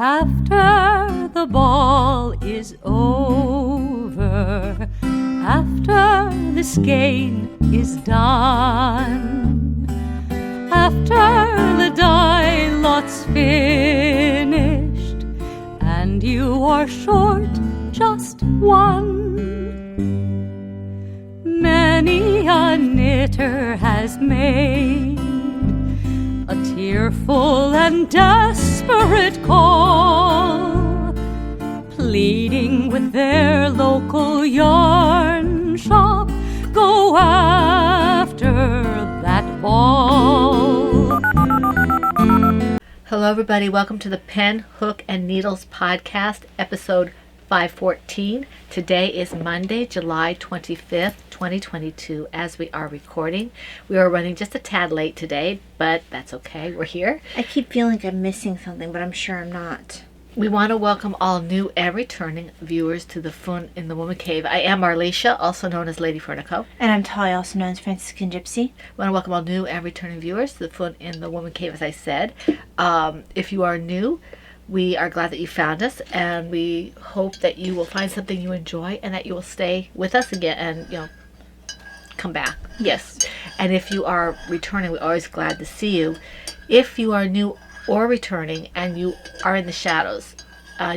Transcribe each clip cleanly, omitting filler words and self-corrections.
After the ball is over, after the skein is done, after the die lot's finished, and you are short just one, many a knitter has made a tearful and desperate call, pleading with their local yarn shop, go after that ball. Hello everybody, welcome to the Pen, Hook, and Needles podcast, episode 514. Today is Monday, July 25th, 2022, as we are recording. We are running just a tad late today, but that's okay. We're here. I keep feeling like I'm missing something, but I'm sure I'm not. We want to welcome all new and returning viewers to the Fun in the Woman Cave. I am Marlecia, also known as Lady Fernico. And I'm Talia, also known as Franciscan Gypsy. We want to welcome all new and returning viewers to the Fun in the Woman Cave, as I said. If you are new, we are glad that you found us, and we hope that you will find something you enjoy and that you will stay with us again and, come back. Yes. And if you are returning, we're always glad to see you. If you are new or returning and you are in the shadows,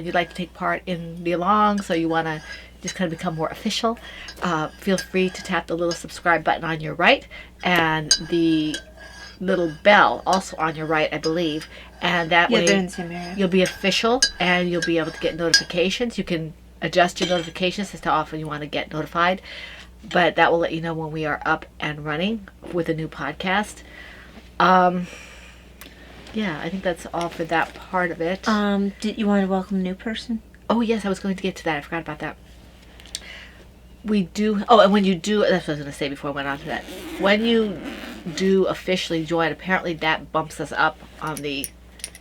you'd like to take part in the along, so you want to just kind of become more official, feel free to tap the little subscribe button on your right and the little bell also on your right, I believe, and that way they're in the same area. You'll be official and you'll be able to get notifications. You can adjust your notifications as to how often you want to get notified, but that will let you know when we are up and running with a new podcast. Yeah, I think that's all for that part of it. Did you want to welcome a new person? Oh yes, I was going to get to that. I forgot about that. We do. Oh, and when you do, that's what I was going to say before I went on to that. When you do officially join, apparently that bumps us up on the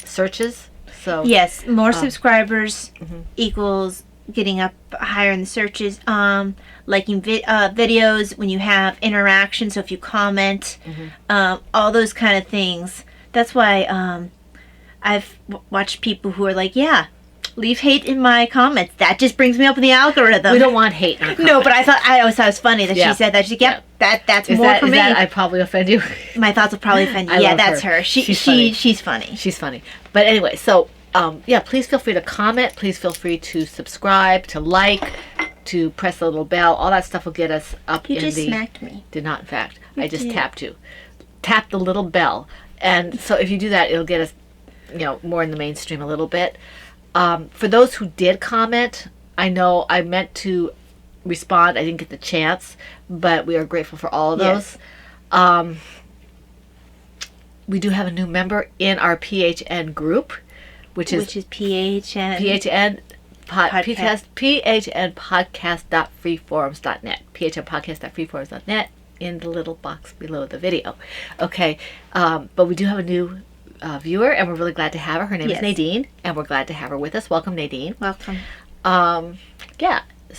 searches. So yes, more subscribers equals getting up higher in the searches. Liking videos when you have interaction. So if you comment, all those kind of things. That's why I've watched people who are like, yeah, leave hate in my comments. That just brings me up in the algorithm. We don't want hate in our comments. No, but I always thought it was funny that she said that. She's like, that's more for me. I probably offend you? My thoughts will probably offend you. Yeah, that's her. She's funny. She's funny. But anyway, so please feel free to comment. Please feel free to subscribe, to like, to press the little bell. All that stuff will get us up You just smacked me. Did not, in fact. I just tapped you. Tap the little bell. And so if you do that, it'll get us, more in the mainstream a little bit. For those who did comment, I know I meant to respond. I didn't get the chance, but we are grateful for all of those. Yes. We do have a new member in our PHN group, which is PHN podcast.freeforums.net. PHNpodcast.freeforums.net. in the little box below the video. Okay, but we do have a new viewer, and we're really glad to have her. Her name is Nadine, and we're glad to have her with us. Welcome, Nadine. Welcome. So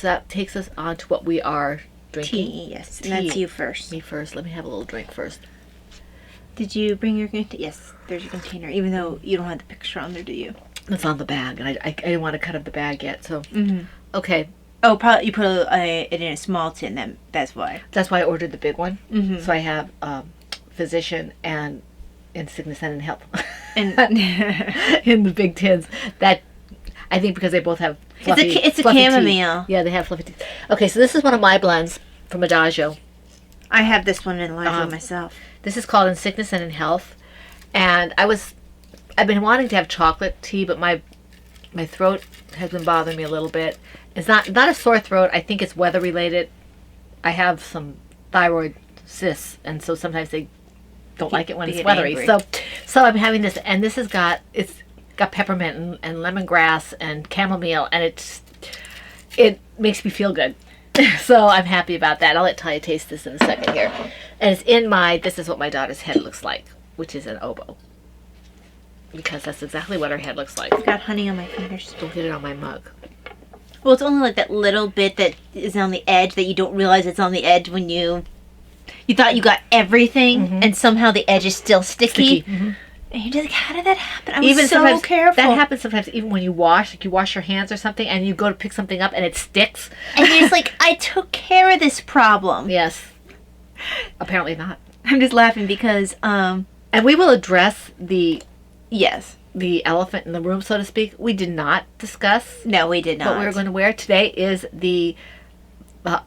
that takes us on to what we are drinking. Tea, yes. Tea. And that's you first. Me first. Let me have a little drink first. Did you bring your container? Yes, there's your container, even though you don't have the picture on there, do you? It's on the bag, and I didn't want to cut up the bag yet, so. Okay. Oh, probably you put it in a small tin, then that's why. That's why I ordered the big one. So I have Physician and in Sickness and in Health. And in the big tins. That, I think because they both have fluffy It's a fluffy chamomile. Tea. Yeah, they have fluffy tea. Okay, so this is one of my blends from Adagio. I have this one in large myself. This is called In Sickness and in Health. And I've been wanting to have chocolate tea, but my throat has been bothering me a little bit. It's not a sore throat. I think it's weather related. I have some thyroid cysts, and so sometimes they don't like it when it's weathery. Angry. So I'm having this, and this has got peppermint and lemongrass and chamomile, and it makes me feel good. So I'm happy about that. I'll let Talia taste this in a second here. And it's in this is what my daughter's head looks like, which is an oboe. Because that's exactly what her head looks like. I've got honey on my fingers. Don't get it on my mug. Well, it's only like that little bit that is on the edge that you don't realize it's on the edge when you thought you got everything, and somehow the edge is still sticky. And you're just like, how did that happen? I was Even so sometimes careful. that happens sometimes even when you wash, like you wash your hands or something, and you go to pick something up and it sticks. And you're just like, I took care of this problem. Yes. Apparently not. I'm just laughing because, And we will address yes. the elephant in the room, so to speak. We did not discuss No, we did not. what we were going to wear. Today is the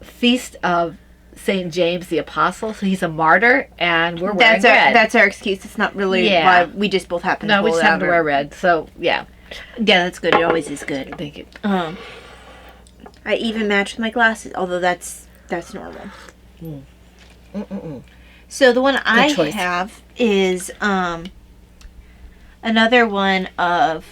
feast of St. James the Apostle. So he's a martyr, and we're wearing red. That's our excuse. It's not really why we just both happen to No, we pull just it happen to out. wear red. So, yeah. Yeah, that's good. It always is good. Thank you. I even match with my glasses, although that's normal. So the one I choice. have is another one of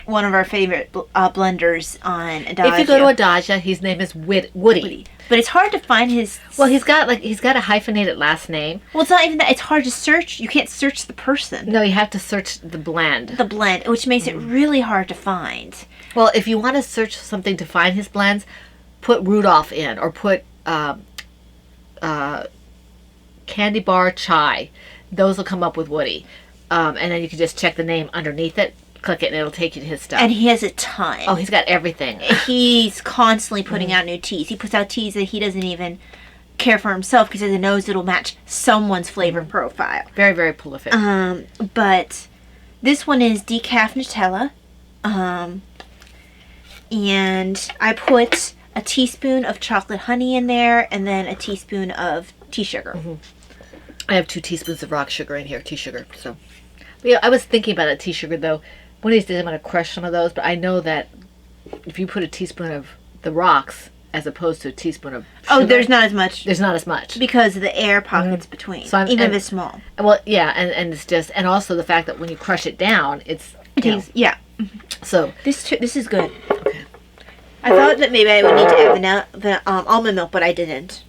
our favorite blenders on Adagio. If you go to Adagio, his name is Woody. But it's hard to find his. Well, he's got a hyphenated last name. Well, it's not even that. It's hard to search. You can't search the person. No, you have to search the blend. The blend, which makes it really hard to find. Well, if you want to search something to find his blends, put Rudolph in, or put Candy Bar Chai. Those will come up with Woody. And then you can just check the name underneath it, click it, and it'll take you to his stuff. And he has a ton. Oh, he's got everything. He's constantly putting out new teas. He puts out teas that he doesn't even care for himself because he knows it'll match someone's flavor profile. Very, very prolific. But this one is decaf Nutella. And I put a teaspoon of chocolate honey in there and then a teaspoon of tea sugar. I have 2 teaspoons of rock sugar in here, tea sugar. So, but yeah, I was thinking about tea sugar though. One of these days I'm going to crush some of those, but I know that if you put a teaspoon of the rocks as opposed to a teaspoon of sugar, there's not as much. There's not as much. Because of the air pockets between, So even if it's small. Well, yeah, and it's just, and also the fact that when you crush it down, it tastes, yeah. So This is good. okay. I thought that maybe I would need to add almond milk, but I didn't.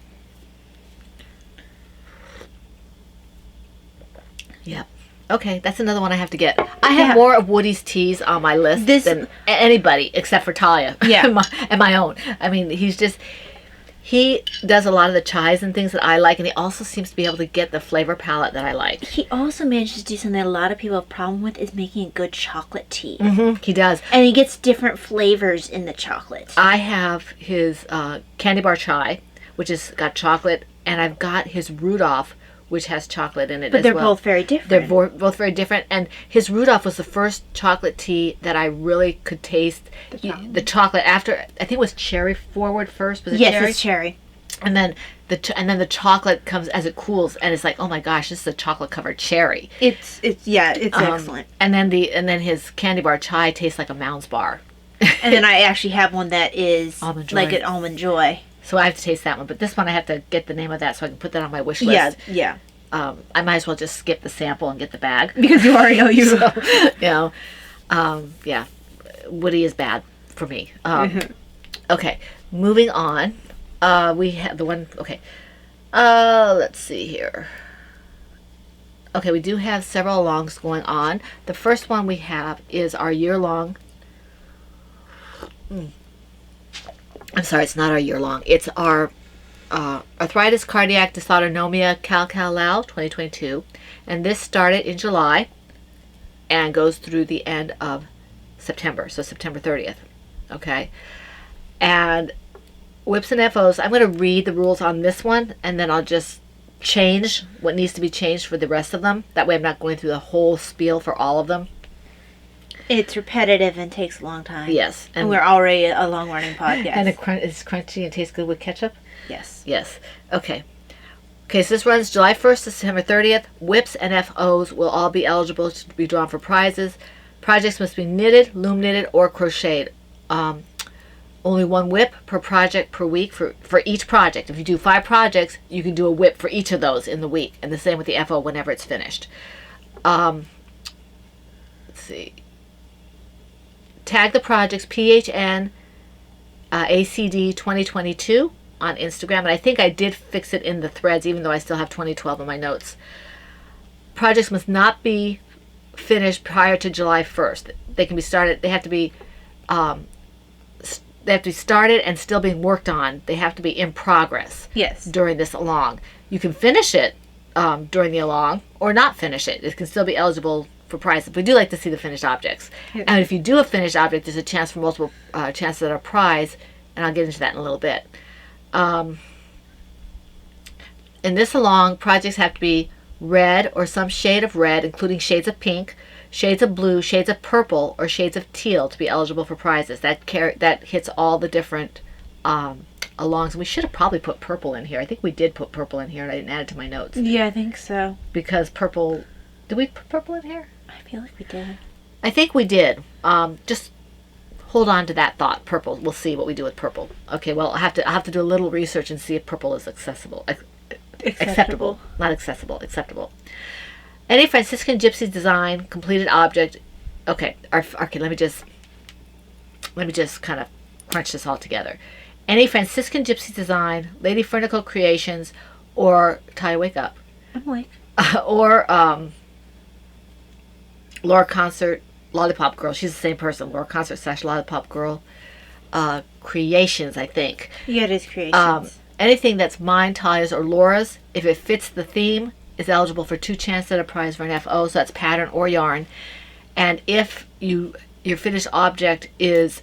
Yeah. Okay, that's another one I have to get. I have more of Woody's teas on my list than anybody except for Talia. Yeah. and my own. I mean, he does a lot of the chais and things that I like, and he also seems to be able to get the flavor palette that I like. He also manages to do something that a lot of people have a problem with, is making a good chocolate tea. He does. And he gets different flavors in the chocolate. I have his Candy Bar Chai, which has got chocolate, and I've got his Rudolph, which has chocolate in it But as they're well. both very different. They're both very different, and his Rudolph was the first chocolate tea that I really could taste the chocolate after. I think it was cherry forward first. Was it cherry? Yes, it's cherry. And then the chocolate comes as it cools, and it's like, oh my gosh, this is a chocolate covered cherry. It's excellent. And then his Candy Bar Chai tastes like a Mounds bar. And then I actually have one that is Almond Joy. like an Almond Joy. So I have to taste that one, but this one I have to get the name of that so I can put that on my wish list. Yeah. I might as well just skip the sample and get the bag. Because you already know you. So, yeah. Woody is bad for me. Okay, moving on. We have the one. Okay, let's see here. Okay, we do have several alongs going on. The first one we have is our year-long. I'm sorry, it's not our year-long. It's our Arthritis Cardiac Dysautonomia Cal 2022. And this started in July and goes through the end of September. So September 30th. Okay. And whips and FOs, I'm going to read the rules on this one, and then I'll just change what needs to be changed for the rest of them. That way I'm not going through the whole spiel for all of them. It's repetitive and takes a long time. Yes. And we're already a long-running podcast. And it's crunchy and tastes good with ketchup? Yes. Yes. Okay. Okay, so this runs July 1st to September 30th. WIPs and FOs will all be eligible to be drawn for prizes. Projects must be knitted, loom knitted, or crocheted. Only one WIP per project per week for each project. If you do 5 projects, you can do a WIP for each of those in the week. And the same with the FO whenever it's finished. Let's see. Tag the projects PHN ACD 2022 on Instagram. And I think I did fix it in the threads, even though I still have 2012 in my notes. Projects must not be finished prior to July 1st. They can be started. They have to be started and still being worked on. They have to be in progress. Yes. During this along. You can finish it during the along or not finish it. It can still be eligible for prizes. We do like to see the finished objects. Yeah. And if you do a finished object, there's a chance for multiple chances at a prize, and I'll get into that in a little bit. In this along, projects have to be red or some shade of red, including shades of pink, shades of blue, shades of purple, or shades of teal to be eligible for prizes. That hits all the different alongs. We should have probably put purple in here. I think we did put purple in here, and I didn't add it to my notes. Yeah, I think so. Because purple... Did we put purple in here? I feel like we did. I think we did. Just hold on to that thought. Purple. We'll see what we do with purple. Okay, well, I'll have to do a little research and see if purple is acceptable. Acceptable. Not accessible. Acceptable. Any Franciscan Gypsy design, completed object. Okay, let me just kind of crunch this all together. Any Franciscan Gypsy design, Lady Fernicle Creations, or Ty, wake up. I'm awake. Or Laura Concert Lollipop Girl. She's the same person. Laura Concert / Lollipop Girl Creations, I think. Yeah, it is Creations. Anything that's mine, Taya's, or Laura's, if it fits the theme, is eligible for 2 chances at a prize for an FO, so that's pattern or yarn. And if your finished object is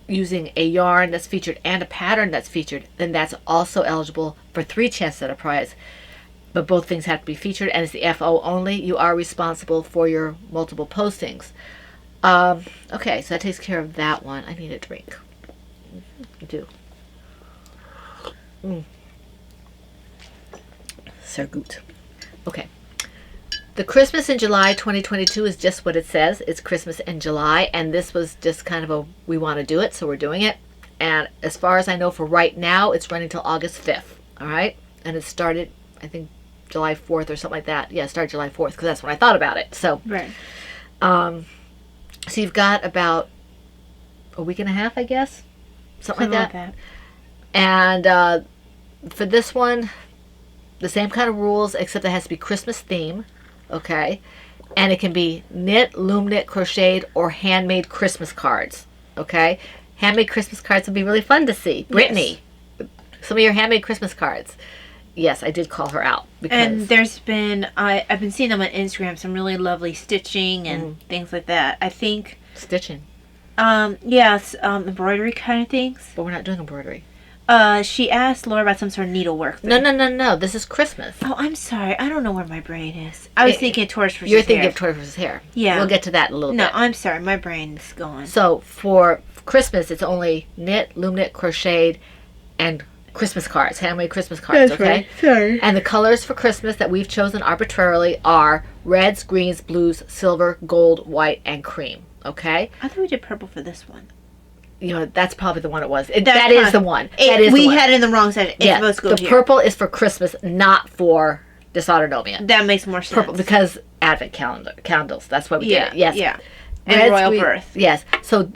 using a yarn that's featured and a pattern that's featured, then that's also eligible for 3 chances at a prize. But both things have to be featured, and it's the FO only. You are responsible for your multiple postings. Okay, so that takes care of that one. I need a drink. I do. Sehr gut. Okay. The Christmas in July 2022 is just what it says. It's Christmas in July, and this was just kind of we want to do it, so we're doing it. And as far as I know for right now, it's running till August 5th. All right? And it started, I think, July 4th or something like that. Yeah, it started July 4th because that's when I thought about it. So, right. So you've got about a week and a half, I guess? Something like that. And for this one, the same kind of rules, except it has to be Christmas theme, okay? And it can be knit, loom knit, crocheted, or handmade Christmas cards, okay? Handmade Christmas cards would be really fun to see. Brittany, yes. Some of your handmade Christmas cards. Yes, I did call her out. And there's been, I've been seeing them on Instagram, some really lovely stitching and things like that. I think... Stitching? Yes, embroidery kind of things. But we're not doing embroidery. She asked Laura about some sort of needlework thing. No. This is Christmas. Oh, I'm sorry. I don't know where my brain is. I was thinking of Tortoise versus You're thinking hair. of Tortoise versus hair. Yeah. We'll get to that in a little bit. No, I'm sorry. My brain's gone. So, for Christmas, it's only knit, loom knit, crocheted, and Christmas cards. Handmade Christmas cards, That's okay? right. Sorry. And the colors for Christmas that we've chosen arbitrarily are reds, greens, blues, silver, gold, white, and cream, okay? I thought we did purple for this one. You know, that's probably the one it was. That is the one. We had it in the wrong section. It's supposed to go the here. purple is for Christmas, not for dysautonomia. That makes more sense. Purple, because Advent candles. That's why we did it. Yes. Yeah. And Royal Birth. Yes. So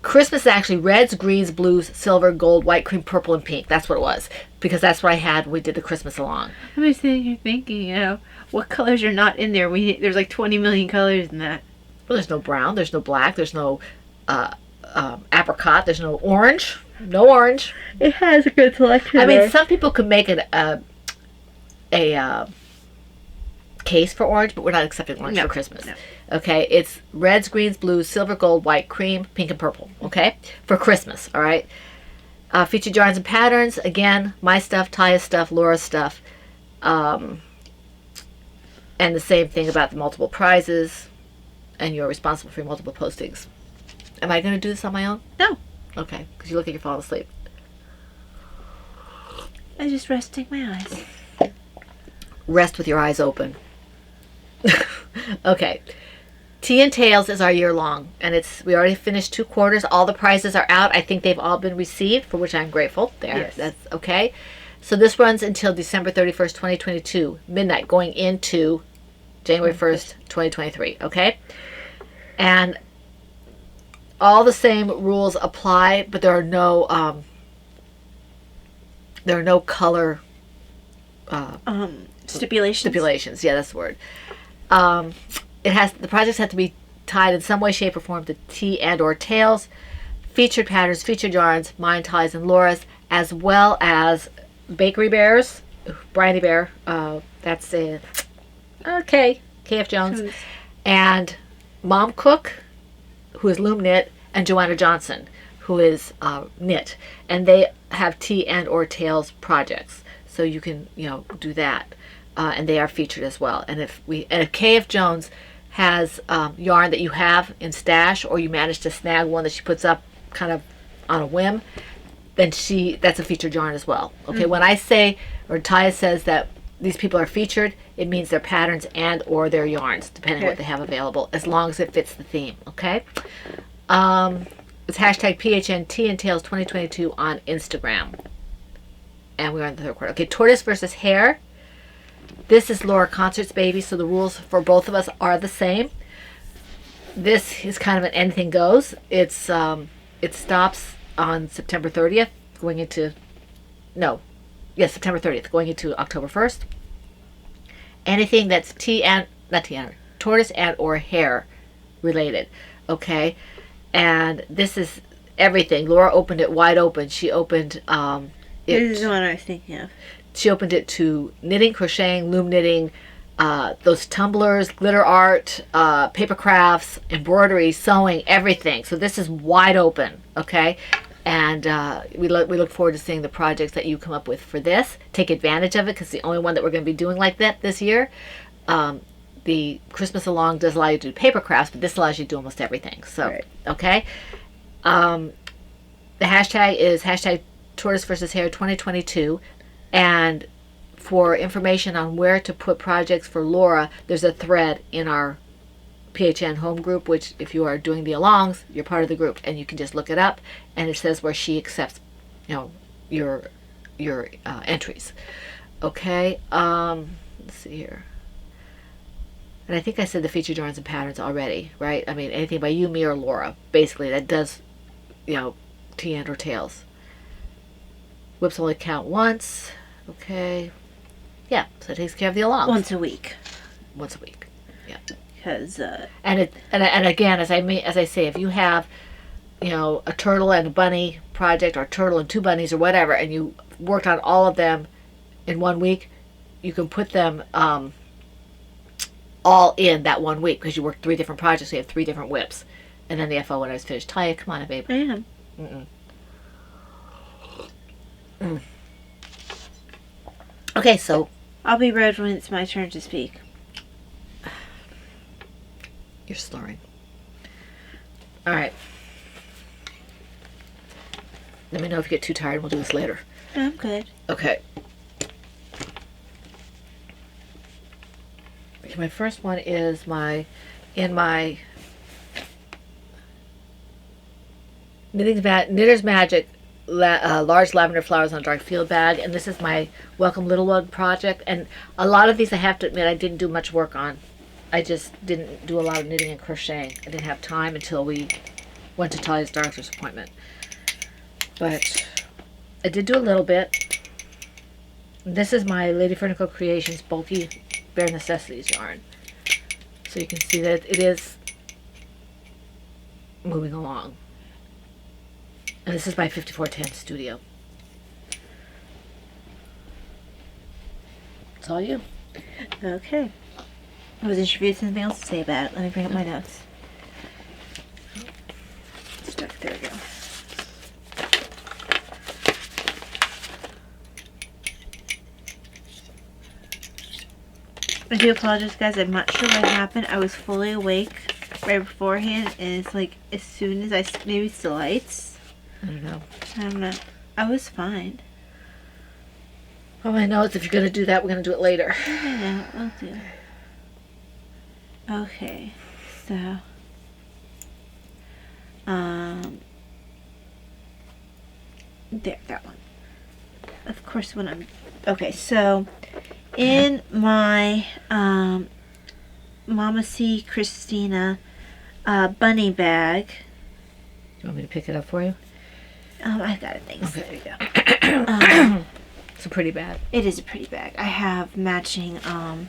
Christmas is actually reds, greens, blues, silver, gold, white, cream, purple, and pink. That's what it was. Because that's what I had when we did the Christmas along. I was sitting here thinking, what colors are not in there? There's like 20 million colors in that. Well, there's no brown. There's no black. There's no apricot. There's no orange. No orange. It has a good selection. I mean, some people could make a case for orange, but we're not accepting orange for Christmas. No. Okay, it's reds, greens, blues, silver, gold, white, cream, pink, and purple. Okay, for Christmas. All right. Featured yarns and patterns. Again, my stuff, Taya's stuff, Laura's stuff, and the same thing about the multiple prizes. And you're responsible for your multiple postings. Am I going to do this on my own? No. Okay, because you look like you're falling asleep. I'm just resting my eyes. Rest with your eyes open. Okay. Tea and Tails is our year long, and we already finished 2 quarters. All the prizes are out. I think they've all been received, for which I'm grateful. Yes. That's okay. So this runs until December 31st, 2022, midnight, going into January 1st, 2023. Okay? And all the same rules apply, but there are no color stipulations. Yeah, that's the word. The projects have to be tied in some way, shape, or form to tea and or tails, featured patterns, featured yarns, mine, ties, and Laura's, as well as Bakery Bears, Briny Bear. That's KF Jones. and Mom Cook, who is loom knit, and Joanna Johnson, who is knit, and they have tea and or tails projects, so you can do that, and they are featured as well. And if KF Jones has yarn that you have in stash, or you manage to snag one that she puts up kind of on a whim, then that's a featured yarn as well. Okay, when I say, or Taya says that these people are featured, it means their patterns and or their yarns, depending on what they have available, as long as it fits the theme. Okay. It's hashtag PHNT and Tails 2022 on Instagram. And we're on the third quarter. Okay, Tortoise versus Hare. This is Laura Concert's baby, so the rules for both of us are the same. This is kind of an anything goes. It stops on September 30th, September 30th, going into October 1st. Anything that's Tortoise and or Hare related. Okay. And this is everything. Laura opened it wide open. She opened This is the one I was thinking of. She opened it to knitting, crocheting, loom knitting, those tumblers, glitter art, paper crafts, embroidery, sewing, everything. So this is wide open, okay? And we look forward to seeing the projects that you come up with for this. Take advantage of it, because it's the only one that we're going to be doing like that this year. The Christmas Along does allow you to do paper crafts, but this allows you to do almost everything. So, right. Okay. The hashtag is hashtag Tortoise versus Hare 2022. And for information on where to put projects for Laura, there's a thread in our PHN home group, which if you are doing the alongs, you're part of the group, and you can just look it up, and it says where she accepts, your entries. Okay. Let's see here. And I think I said the featured yarns and patterns already, right? I mean, anything by you, me, or Laura, basically, that does, tea and or tails. Whips only count once. Okay. Yeah, so it takes care of the alongs. Once a week. Once a week. Yeah. Because and again, as I say, if you have, a turtle and a bunny project, or a turtle and two bunnies, or whatever, and you worked on all of them in 1 week, you can put them all in that 1 week, because you worked 3 different projects, so you have 3 different whips. And then the FO when I was finished. Taya, come on, babe. I am. Okay, so I'll be red when it's my turn to speak. You're slurring. All right. Let me know if you get too tired. We'll do this later. I'm good. Okay. My first one is in my Knitter's Magic large lavender flowers on a dark field bag, and this is my Welcome Little One project. And a lot of these, I have to admit, I didn't do much work on. I just didn't do a lot of knitting and crocheting. I didn't have time until we went to Talia's doctor's appointment. But I did do a little bit. This is my Lady Fernico Creations bulky Bare Necessities yarn. So you can see that it is moving along. And this is my 5410 Studio. It's all you. Okay. I wasn't sure if you had something else to say about it. Let me bring up my notes. Stuck. There we go. I do apologize, guys. I'm not sure what happened. I was fully awake right beforehand, and it's like as soon as maybe it's the lights. I don't know. I don't know. I was fine. All I know is if you're going to do that, we're going to do it later. I know. I'll do it. Okay. So. There, that one. Of course, when I'm... Okay, so... In my Mama C. Christina bunny bag. You want me to pick it up for you? I got it, thanks. Okay. There you go. It's a pretty bag. It is a pretty bag. I have matching hot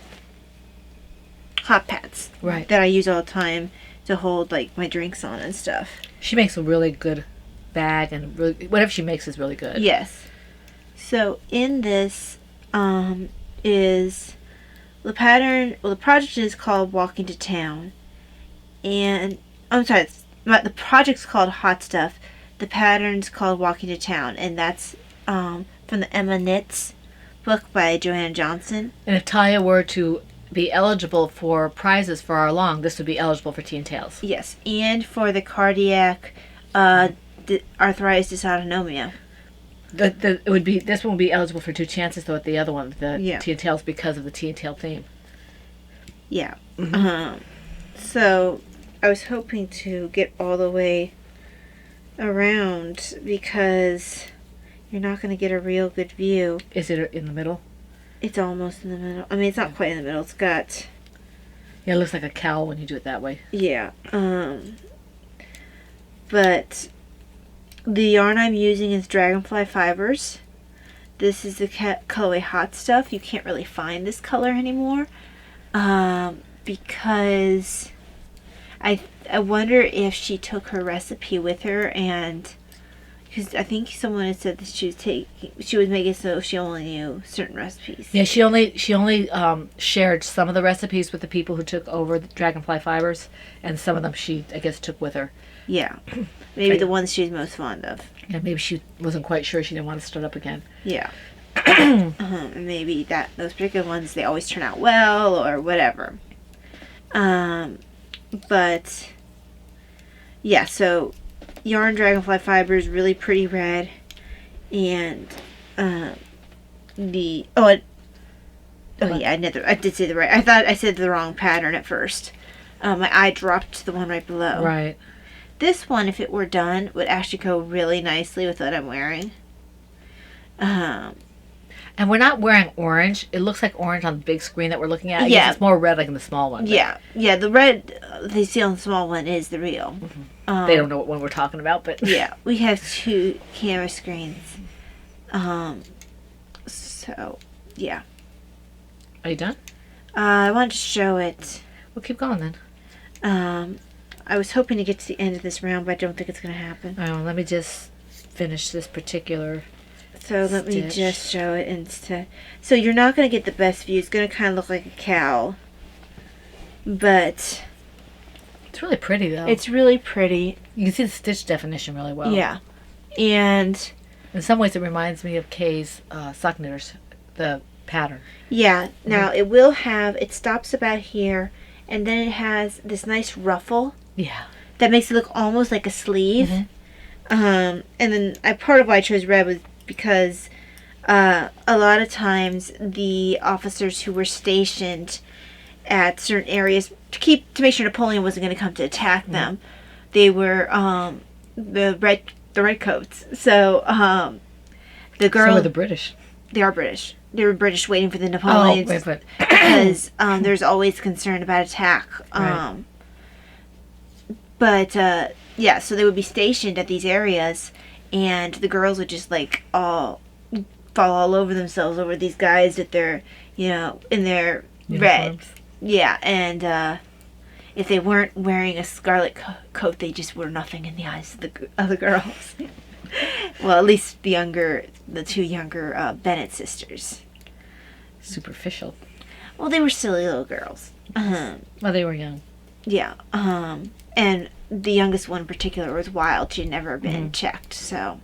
pads. Right. That I use all the time to hold like my drinks on and stuff. She makes a really good bag, and really, whatever she makes is really good. Yes. So in this is the pattern. Well, the project is called Walking to Town, and I'm sorry, the project's called Hot Stuff. The pattern's called Walking to Town, and that's from the Emma Knits book by Joanna Johnson. And if Taya were to be eligible for prizes for our long, this would be eligible for Teen Tales. Yes, and for the cardiac arthritis dysautonomia. It would be, this one would be eligible for 2 chances though at the other one, the Yeah. Teen Tales, because of the Teen Tale theme. Yeah. So I was hoping to get all the way around because you're not going to get a real good view. Is it in the middle? It's almost in the middle. I mean, it's not quite in the middle. It's got... Yeah, it looks like a cowl when you do it that way. Yeah. But the yarn I'm using is Dragonfly Fibers. This is the colorway Hot Stuff. You can't really find this color anymore. Because I wonder if she took her recipe with her, and because I think someone had said that she was making so she only knew certain recipes. Yeah, she only shared some of the recipes with the people who took over the Dragonfly Fibers, and some of them she, I guess, took with her. Yeah, maybe the ones she's most fond of. Yeah, maybe she wasn't quite sure, she didn't want to start up again. Yeah. And maybe those particular ones, they always turn out well or whatever. But yeah, so yarn Dragonfly Fibers, really pretty red, and I did say the right. I thought I said the wrong pattern at first. My eye dropped to the one right below. Right. This one, if it were done, would actually go really nicely with what I'm wearing. And we're not wearing orange. It looks like orange on the big screen that we're looking at. I Yeah. guess it's more red like in the small one. But Yeah. The red they see on the small one is the real. they don't know what one we're talking about, but Yeah, we have 2 camera screens. So yeah. Are you done? I wanted to show it. We'll keep going then. I was hoping to get to the end of this round, but I don't think it's going to happen. Let me just finish this particular. So let me stitch. just show it instead. So you're not going to get the best view. It's going to kind of look like a cowl. But It's really pretty though. it's really pretty. You can see the stitch definition really well. Yeah. And In some ways, it reminds me of Kay's sock knitters, the pattern. yeah, now it will have, it stops about here, and then it has this nice ruffle Yeah. that makes it look almost like a sleeve. And then part of why I chose red was because a lot of times the officers who were stationed at certain areas to make sure Napoleon wasn't going to come to attack them, they were the red coats. So the girl, So were the British. they are British. They were British waiting for the Napoleons because there's always concern about attack. Right. But yeah, so they would be stationed at these areas, and the girls would just like all fall all over themselves over these guys that they're, in their red. Uniforms. Yeah, and if they weren't wearing a scarlet coat, they just were nothing in the eyes of the other girls. Well, at least the 2 younger Bennett sisters. Superficial. Well, they were silly little girls. Well, they were young. Yeah. And the youngest one in particular was wild. She'd never been checked, so.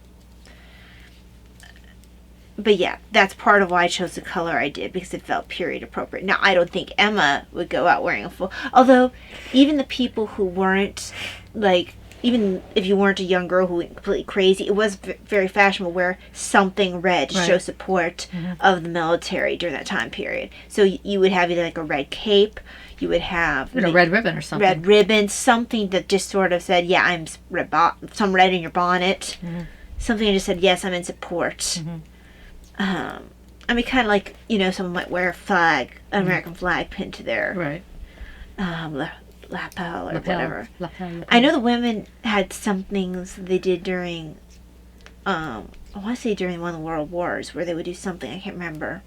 But yeah, that's part of why I chose the color I did, because it felt period appropriate. Now, I don't think Emma would go out wearing a full... Although, even the people who weren't, like, even if you weren't a young girl who went completely crazy, it was very fashionable to wear something red to show support of the military during that time period. So you would have either like a red cape, you would have... A red ribbon or something. Red ribbon, something that just sort of said, yeah, I'm some red in your bonnet. Something that just said, yes, I'm in support. I mean, kind of like, someone might wear a flag, an American flag pinned to their Right. lapel or whatever. Lapel. I know the women had some things they did during, I want to say during one of the World Wars, where they would do something, I can't remember.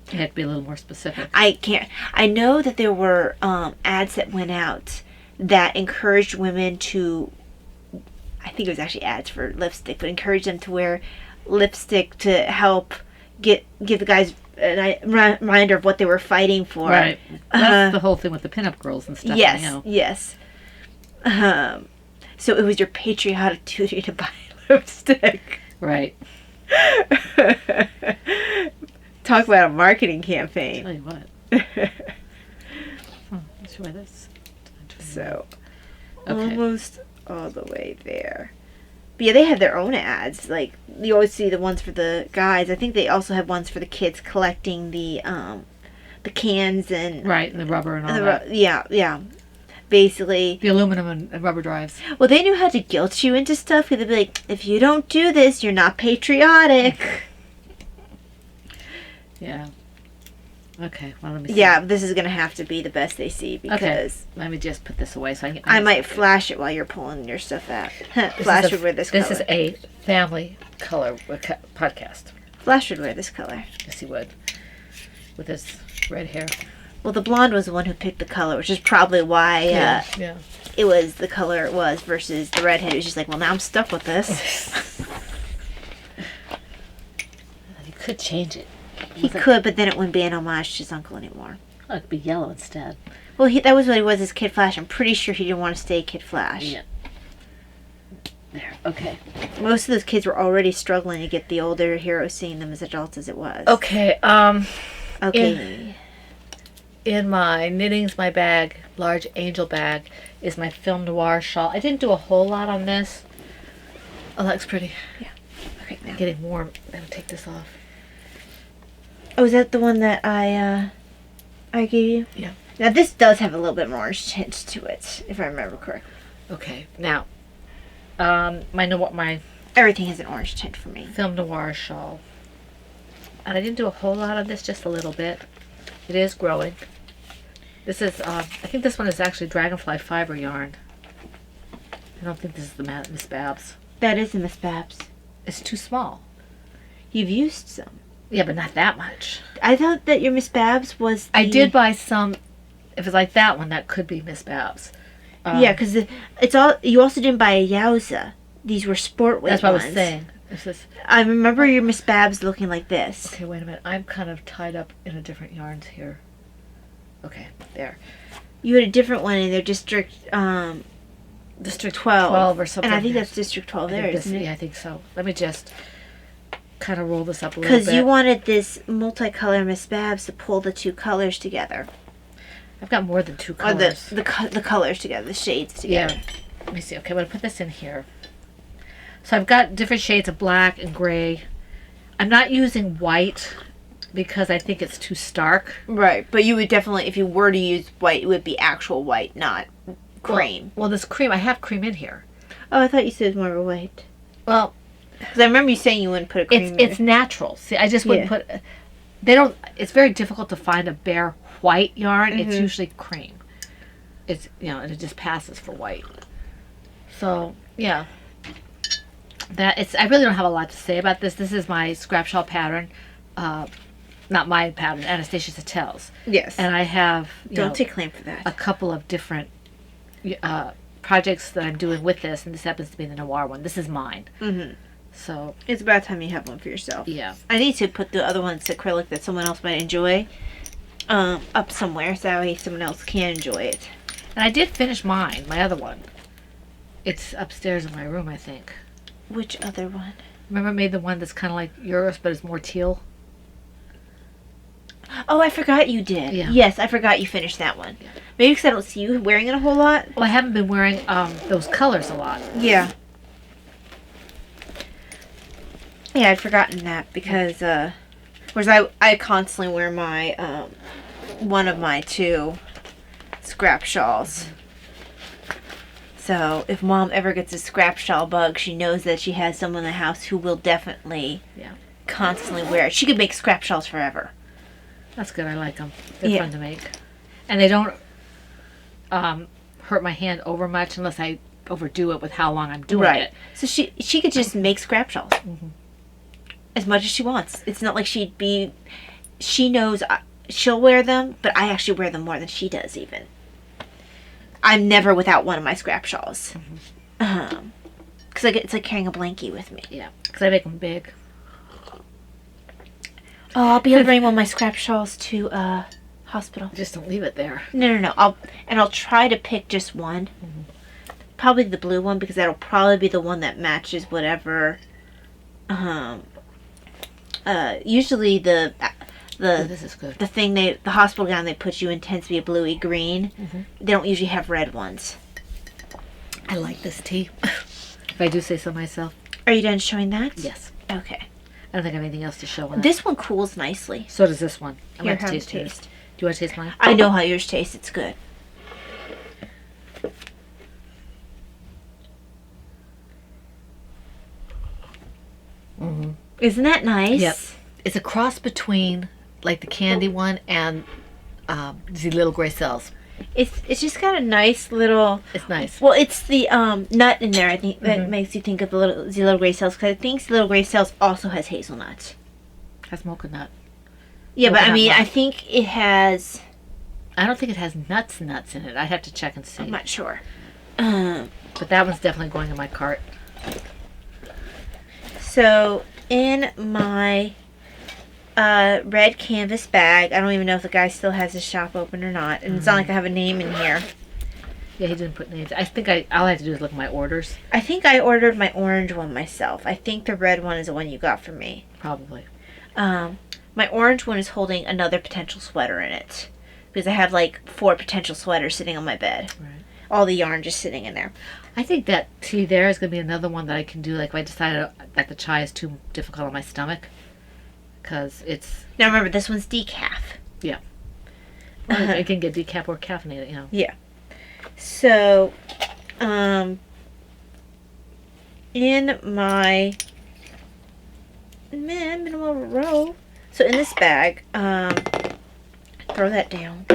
It had to be a little more specific. I know that there were ads that went out that encouraged women to, I think it was actually ads for lipstick, but encouraged them to wear lipstick to help give the guys a reminder of what they were fighting for. Right. That's the whole thing with the pinup girls and stuff. Yes, I know. yes. So it was your patriotic duty to buy lipstick. Right. Talk about a marketing campaign. Tell you what. Let's try this. So, Okay. almost all the way there. But yeah, they have their own ads. Like, you always see the ones for the guys. I think they also have ones for the kids collecting the cans and... Right, and the rubber and all the that. yeah. Basically... The aluminum and rubber drives. Well, they knew how to guilt you into stuff. They'd be like, if you don't do this, you're not patriotic. Yeah. Okay, well, let me see. Yeah, this is going to have to be the best they see because... Okay, let me just put this away so I might flash it while you're pulling your stuff out. Flash would wear this color. This is a family color podcast. Flash would wear this color. Yes, he would. With his red hair. Well, the blonde was the one who picked the color, which is probably why Yeah. it was the color it was versus the redhead. It was just like, well, now I'm stuck with this. You could change it. He could, but then it wouldn't be an homage to his uncle anymore. Oh, it could be yellow instead. Well, that was what he was as Kid Flash. I'm pretty sure he didn't want to stay Kid Flash. Yeah. There, okay. Most of those kids were already struggling to get the older heroes seeing them as adults as it was. Okay, Okay. in my Knitting's My Bag, large angel bag, is my Film Noir shawl. I didn't do a whole lot on this. Oh, that looks pretty. Yeah. Okay, now. Getting warm. I'm gonna take this off. Oh, is that the one that I gave you? Yeah. Now, this does have a little bit more orange tint to it, if I remember correctly. Okay, now, my Everything has an orange tint for me. Film Noir shawl. And I didn't do a whole lot of this, just a little bit. It is growing. This is, I think this one is actually Dragonfly Fiber yarn. I don't think this is the Miss Babs. That is a Miss Babs. It's too small. You've used some. Yeah, but not that much. I thought that your Miss Babs was I did buy some. If it's like that one, that could be Miss Babs. Yeah, because it's all. You also didn't buy a Yowza. These were sport weight That's what ones. I was saying. This is, I remember your Miss Babs looking like this. okay, wait a minute. I'm kind of tied up in a different yarns here. Okay, there. You had a different one in their District District 12. or something. And I think that's District 12 there, isn't it? Yeah, I think so. Let me just kind of roll this up a little bit. Because you wanted this multicolor Miss Babs to pull the two colors together. I've got more than two Or colors. the colors together, the shades together. Yeah. Let me see. Okay, I'm going to put this in here. So I've got different shades of black and gray. I'm not using white because I think it's too stark. Right, but you would definitely, if you were to use white, it would be actual white, not cream. Well, this cream, I have cream in here. Oh, I thought you said it was more of a white. Well, Because I remember you saying you wouldn't put a cream it's natural. See, I just wouldn't put. They don't. It's very difficult to find a bare white yarn. It's usually cream. It's and it just passes for white. So yeah, I really don't have a lot to say about this. This is my scrap shawl pattern, not my pattern. Anastasia Satel's. Yes. And I have Don't take claim for that. a couple of different projects that I'm doing with this, and this happens to be the noir one. This is mine. Mm-hmm. So It's about time you have one for yourself. yeah. I need to put the other one's acrylic that someone else might enjoy up somewhere so that way someone else can enjoy it. And I did finish mine, my other one. It's upstairs in my room, I think. Which other one? Remember I made the one that's kind of like yours, but it's more teal? Oh, I forgot you did. Yeah. Yes, I forgot you finished that one. Yeah. Maybe because I don't see you wearing it a whole lot. Well, I haven't been wearing those colors a lot. Yeah. Yeah, I'd forgotten that because, whereas I constantly wear my, one of my two scrap shawls. So if Mom ever gets a scrap shawl bug, she knows that she has someone in the house who will definitely constantly wear it. She could make scrap shawls forever. That's good. I like them. They're fun to make. And they don't hurt my hand over much unless I overdo it with how long I'm doing it. So she could just make scrap shawls as much as she wants. It's not like she knows she'll wear them, but I actually wear them more than she does even. I'm never without one of my scrap shawls. Because it's like carrying a blankie with me. Yeah, because I make them big. Oh, I'll be able to bring one of my scrap shawls to hospital. Just don't leave it there. No. I'll try to pick just one. probably the blue one, because that'll probably be the one that matches whatever. Usually the this is good. the thing the hospital gown they put you in tends to be a bluey green. They don't usually have red ones. I like this tea. If I do say so myself. Are you done showing that? Yes. Okay. I don't think I have anything else to show on it. This one cools nicely. So does this one. I'm Here, going to have a taste yours. taste. Do you want to taste mine? I know how yours tastes. It's good. Isn't that nice? Yep. It's a cross between like the candy one and the little gray cells. It's just got a nice little. It's nice. Well, it's the nut in there. I think that makes you think of the little gray cells, because I think the little gray cells also has hazelnuts. Has mocha nut. Yeah, but I Coconut mean, nut. I think it has. I don't think it has nuts in it. I'd have to check and see. I'm not sure. But that one's definitely going in my cart. So in my red canvas bag, I don't even know if the guy still has his shop open or not, and it's not like I have a name in here. Yeah, he didn't put names. I think all I have to do is look at my orders. I think I ordered my orange one myself. I think the red one is the one you got from me. Probably. My orange one is holding another potential sweater in it, because I have like 4 potential sweaters sitting on my bed. Right. All the yarn just sitting in there. I think that tea there is going to be another one that I can do, like if I decided that the chai is too difficult on my stomach. Because it's... Now remember, this one's decaf. Yeah. Well, I can get decaf or caffeinated, you know. Yeah. So, in my minimal row. So in this bag, throw that down.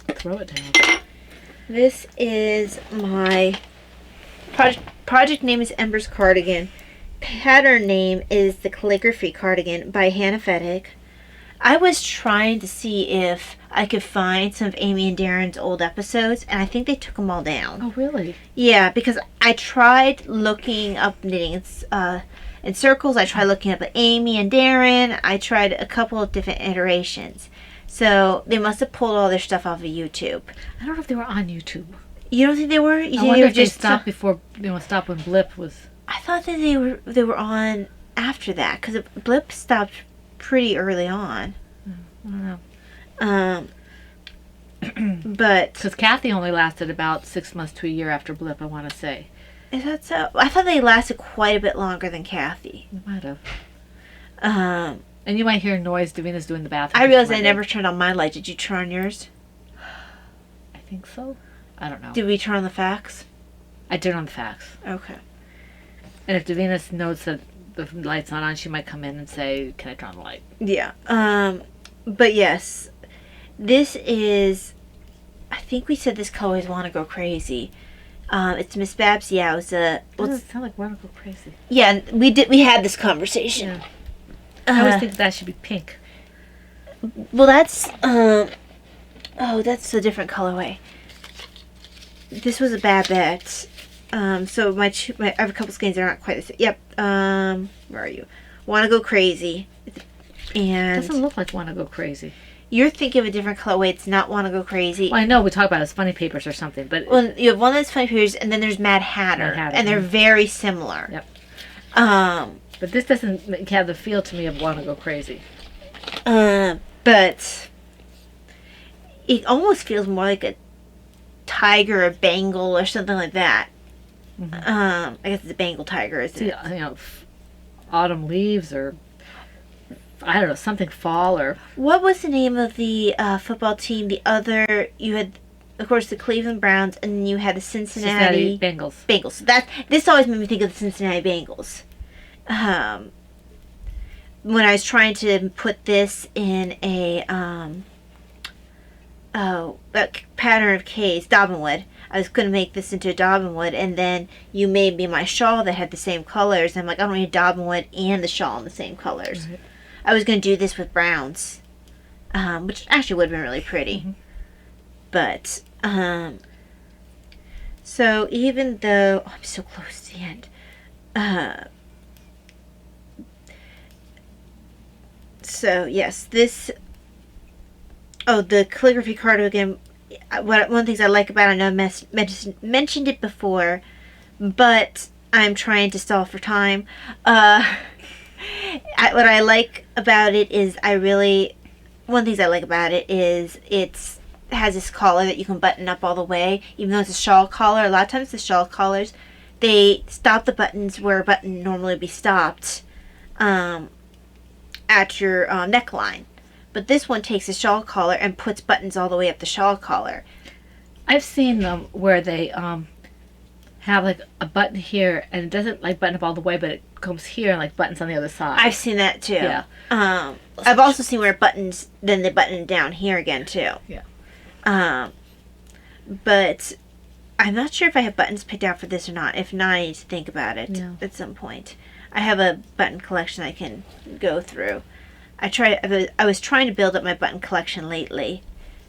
Throw it down. This is my project name is Ember's Cardigan. Pattern name is the Calligraphy Cardigan by Hannah Fettig. I was trying to see if I could find some of Amy and Darren's old episodes, and I think they took them all down. Oh, really? Yeah, because I tried looking up knitting in circles. I tried looking up Amy and Darren. I tried a couple of different iterations. So they must have pulled all their stuff off of YouTube. I don't know if they were on YouTube. You don't think they were? You I think wonder they were if they just stopped before, stopped when Blip was... I thought that they were on after that, because Blip stopped pretty early on. I don't know. But Because Kathy only lasted about 6 months to a year after Blip, I want to say. is that so? I thought they lasted quite a bit longer than Kathy. You might have. Um, And you might hear noise. Davina's doing the bathroom. I realized I before never turned on my light. Did you turn on yours? I think so. I don't know. Did we turn on the fax? I turned on the fax. Okay. And if Davina notes that the light's not on, she might come in and say, "Can I turn on the light?" Yeah. But yes, this is. I think we said this color is "Wanna Go Crazy." It's Miss Babs Yowza. Doesn't sound like "Wanna Go Crazy." Yeah, we did. We had this conversation. Yeah. I always think that should be pink. Well, that's oh, that's a different colorway. This was a bad bet. So I have a couple skeins that aren't quite the same. Yep. Where are you? Wanna Go Crazy. And Doesn't look like "Wanna Go Crazy." you're thinking of a different colorway. It's not Wanna Go Crazy. Well, I know we talk about it as funny papers or something, but Well, you have one that's Funny Papers, and then there's Mad Hatter, Mad Hatter, and they're very similar. Yep. But this doesn't have the feel to me of "Wanna Go Crazy." but it almost feels more like a tiger or Bengal or something like that. I guess it's a Bengal tiger, isn't See, it? autumn leaves or I don't know, something fall or What was the name of the football team? The other, you had, of course, the Cleveland Browns, and then you had the Cincinnati Bengals. Bengals. This always made me think of the Cincinnati Bengals. When I was trying to put this in a pattern of K's, Dobbinwood, I was going to make this into a Dobbinwood, and then you made me my shawl that had the same colors. And I'm like, I don't need Dobbinwood and the shawl in the same colors. Right. I was going to do this with browns, which actually would have been really pretty. But, so even though, I'm so close to the end. So, yes, this, the Calligraphy Cardigan, one of the things I like about it, I know I mentioned it before, but I'm trying to stall for time. What I like about it is one of the things I like about it is it has this collar that you can button up all the way, even though it's a shawl collar. A lot of times the shawl collars, they stop the buttons where a button normally would be stopped at your neckline. But this one takes a shawl collar and puts buttons all the way up the shawl collar. I've seen them where they have like a button here, and it doesn't like button up all the way, but it comes here and like buttons on the other side. I've seen that too. Yeah. I've also seen where it buttons, then they button down here again too. Yeah. But I'm not sure if I have buttons picked out for this or not. If not, I need to think about it at some point. I have a button collection I can go through. I was trying to build up my button collection lately,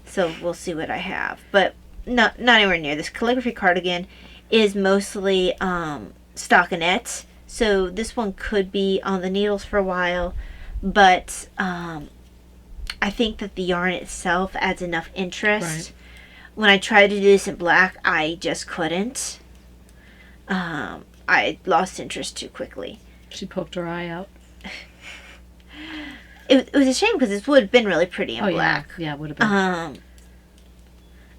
so we'll see what I have. But not anywhere near. This Calligraphy Cardigan is mostly stockinette, so this one could be on the needles for a while, but I think that the yarn itself adds enough interest. Right. When I tried to do this in black, I just couldn't. I lost interest too quickly. She poked her eye out. It was a shame because this would have been really pretty in black. Yeah, it would have been.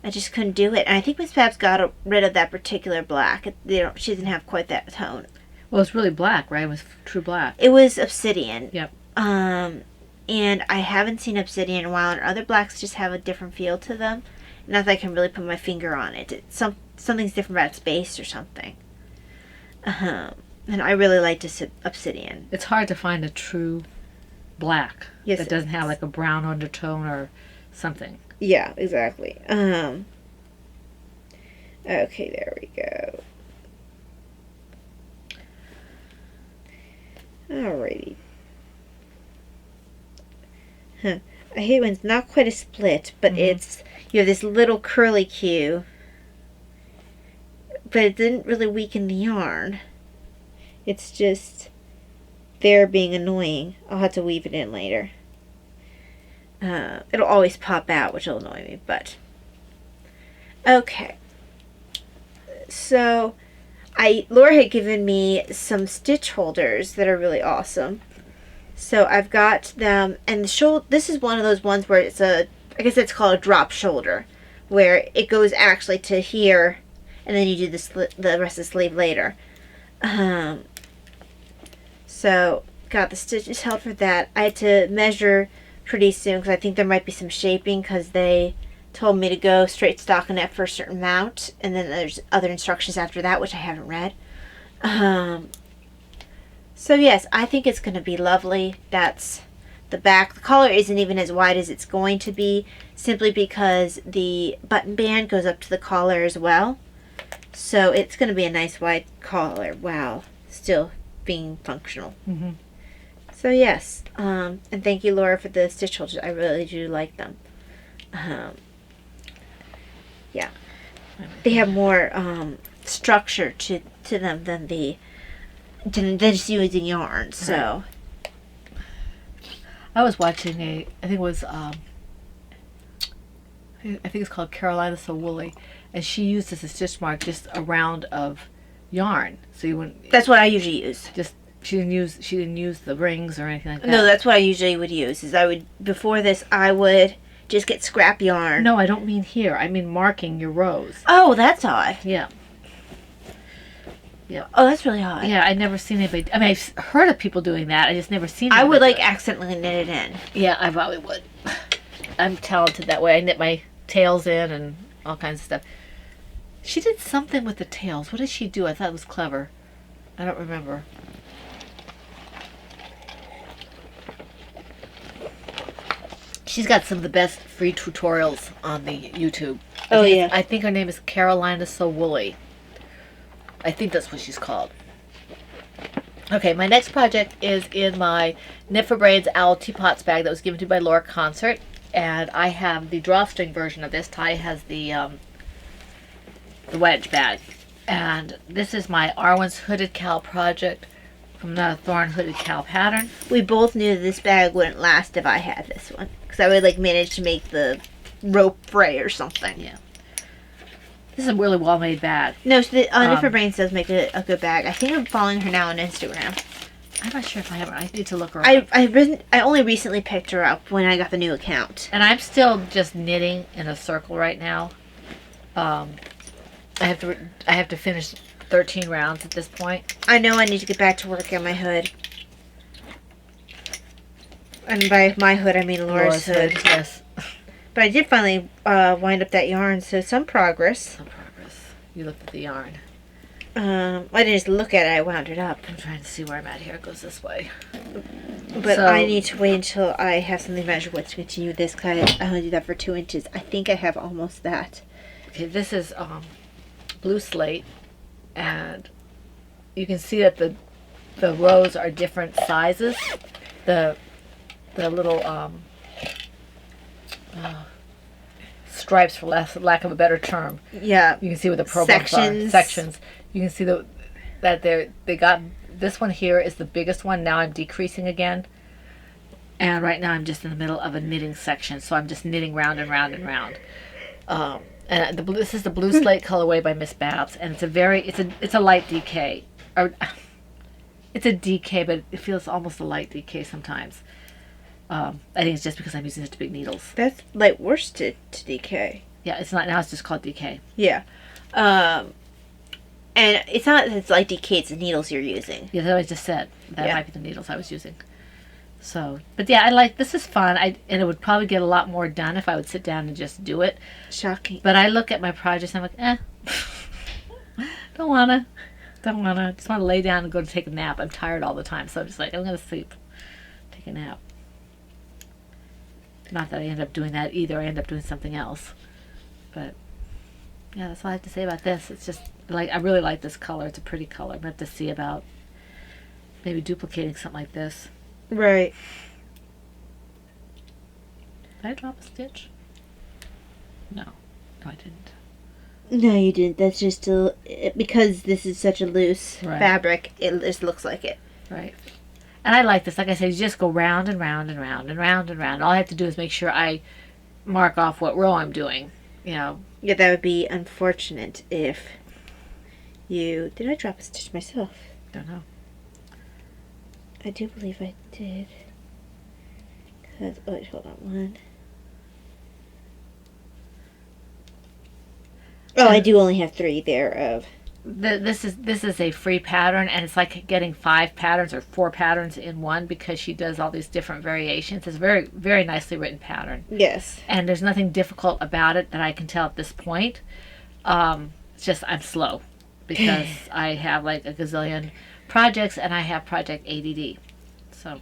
I just couldn't do it. And I think Miss Babs got rid of that particular black. She didn't have quite that tone. Well, it's really black, right? It was true black. It was Obsidian. Yep. And I haven't seen Obsidian in a while, and other blacks just have a different feel to them. Not that I can really put my finger on it. Something's different about its base or something. And I really like this Obsidian. It's hard to find a true black Yes, that doesn't have like a brown undertone or something. Yeah, exactly. Okay, there we go. Alrighty. I hate when it's not quite a split, but it's, you have this little curly Q, but it didn't really weaken the yarn. It's just there being annoying. I'll have to weave it in later. It'll always pop out, which will annoy me, but okay. So Laura had given me some stitch holders that are really awesome. So I've got them, and this is one of those ones where I guess it's called a drop shoulder, where it goes actually to here, and then you do the rest of the sleeve later. So got the stitches held for that. I had to measure pretty soon because I think there might be some shaping because they told me to go straight stockinette for a certain amount, and then there's other instructions after that which I haven't read. So yes, I think it's going to be lovely. That's the back. The collar isn't even as wide as it's going to be, simply because the button band goes up to the collar as well. So it's going to be a nice wide collar while still being functional. Mm-hmm. So yes, and thank you, Laura, for the stitch holders. I really do like them. Yeah, they have more structure to them than just using yarn. So I was watching I think it was I think it's called Carolina So Woolly, and she used as a stitch mark just a round of yarn. So you wouldn't. That's what I usually use. She didn't use the rings or anything like that. No, that's what I usually would use. Before this I would just get scrap yarn. No, I don't mean here. I mean marking your rows. Oh, that's odd. Yeah. Yeah. Oh, that's really odd. Yeah, I'd never seen anybody. I mean, I've heard of people doing that. I just never seen. I would do it. accidentally knit it in. Yeah, I probably would. I'm talented that way. I knit my tails in and all kinds of stuff. She did something with the tails. What did she do? I thought it was clever. I don't remember. She's got some of the best free tutorials on the YouTube. I think her name is Carolina So Woolly. I think that's what she's called. Okay, my next project is in my Knit for Brains Owl Teapots bag that was given to me by Laura Concert. And I have the drawstring version of this. Ty has the wedge bag. And this is my Arwen's Hooded Cow project from the Thorn Hooded Cow pattern. We both knew this bag wouldn't last if I had this one. Because I would manage to make the rope fray or something. Yeah. This is a really well-made bag. No, so the Different Brains does make a good bag. I think I'm following her now on Instagram. I'm not sure if I have her. I need to look her up. I only recently picked her up when I got the new account. And I'm still just knitting in a circle right now. I have to finish 13 rounds at this point. I know I need to get back to work on my hood. And by my hood, I mean Laura's hood. Yes. But I did finally wind up that yarn, so some progress. Some progress. You looked at the yarn. I didn't just look at it, I wound it up. I'm trying to see where I'm at here. It goes this way. But So, I need to wait until I have something measured with to continue this, because I only do that for 2 inches. I think I have almost that. okay, this is blue slate, and you can see that the rows are different sizes. The little stripes, for lack of a better term. Yeah. You can see what the pearl bumps are. Sections. You can see that they got this one here is the biggest one. Now I'm decreasing again, and right now I'm just in the middle of a knitting section, so I'm just knitting round and round and round. And this is the blue slate colorway by Miss Babs, and it's a light DK, or it's a DK, but it feels almost a light DK sometimes. I think it's just because I'm using such big needles. That's light worsted to DK. Yeah, it's not now. It's just called DK. Yeah. And it's not that it's light DK, it's the needles you're using. Yeah, that's what I just said. That Yeah. might be the needles I was using. So, but yeah, this is fun. And it would probably get a lot more done if I would sit down and just do it. Shocking. But I look at my projects and I'm like, don't wanna. Just wanna lay down and go to take a nap. I'm tired all the time, so I'm just like, I'm gonna sleep, take a nap. Not that I end up doing that either. I end up doing something else. But yeah, that's all I have to say about this. It's just I really like this color. It's a pretty color. I'm gonna have to see about maybe duplicating something like this. Right. Did I drop a stitch? No, I didn't. No, you didn't. That's just because this is such a loose Right. fabric, it just looks like it. Right. And I like this. Like I said, you just go round and round and round and round and round. All I have to do is make sure I mark off what row I'm doing. Yeah, that would be unfortunate if you... Did I drop a stitch myself? Don't know. I do believe I did. Oh, wait, hold on one. Oh, I do only have 3 thereof. This is a free pattern, and it's like getting 5 patterns or 4 patterns in one because she does all these different variations. It's a very, very nicely written pattern. Yes. And there's nothing difficult about it that I can tell at this point. It's just I'm slow because I have like a gazillion projects and I have project ADD. So.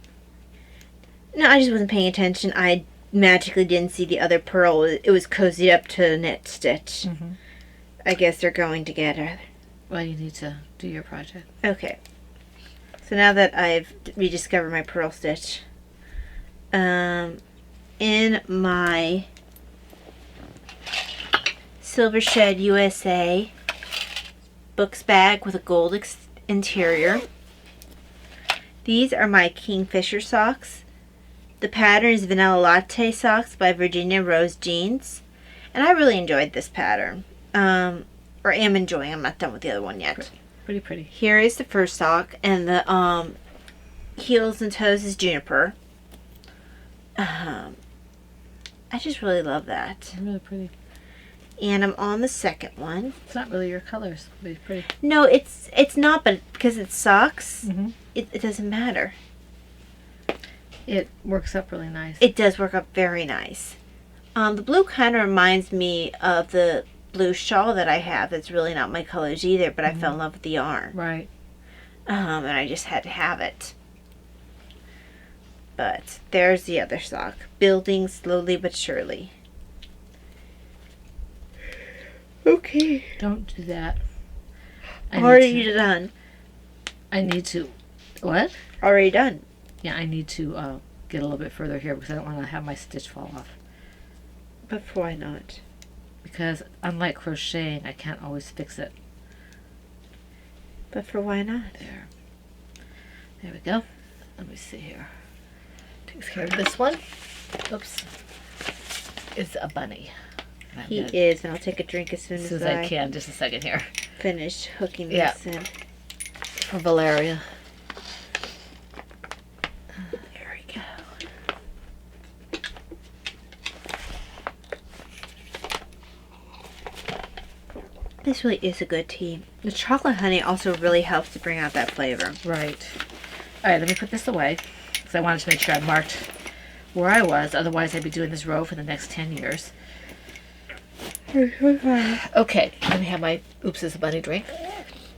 No, I just wasn't paying attention. I magically didn't see the other purl. It was cozied up to knit stitch. Mm-hmm. I guess they're going together. Well, you need to do your project. Okay. So now that I've rediscovered my purl stitch, in my Silver Shed USA books bag with a gold interior, these are my Kingfisher socks. The pattern is Vanilla Latte Socks by Virginia Rose Jeans. And I really enjoyed this pattern. Or am enjoying. I'm not done with the other one yet. Pretty pretty. Here is the first sock, and the heels and toes is Juniper. I just really love that. Really pretty. And I'm on the second one. It's not really your colors, but it's pretty. No, it's not, but because it's socks, Mm-hmm. it doesn't matter. It works up really nice. It does work up very nice. The blue kind of reminds me of the blue shawl that I have. That's really not my colors either, but I fell in love with the yarn. Right. And I just had to have it. But there's the other sock. Building slowly but surely. Okay. Don't do that. Already done. I need to. What? Already done. Yeah, I need to get a little bit further here because I don't want to have my stitch fall off. But why not? Because unlike crocheting, I can't always fix it. But for why not? There we go. Let me see here. Takes care of this one. Oops. It's a bunny. He is, and I'll take a drink as soon as I can. Just a second here. Finish hooking this in. For Valeria. There we go. This really is a good tea. The chocolate honey also really helps to bring out that flavor. Right. All right, let me put this away because I wanted to make sure I marked where I was. Otherwise, I'd be doing this row for the next 10 years. Okay, let me have my Oops It's a Bunny drink.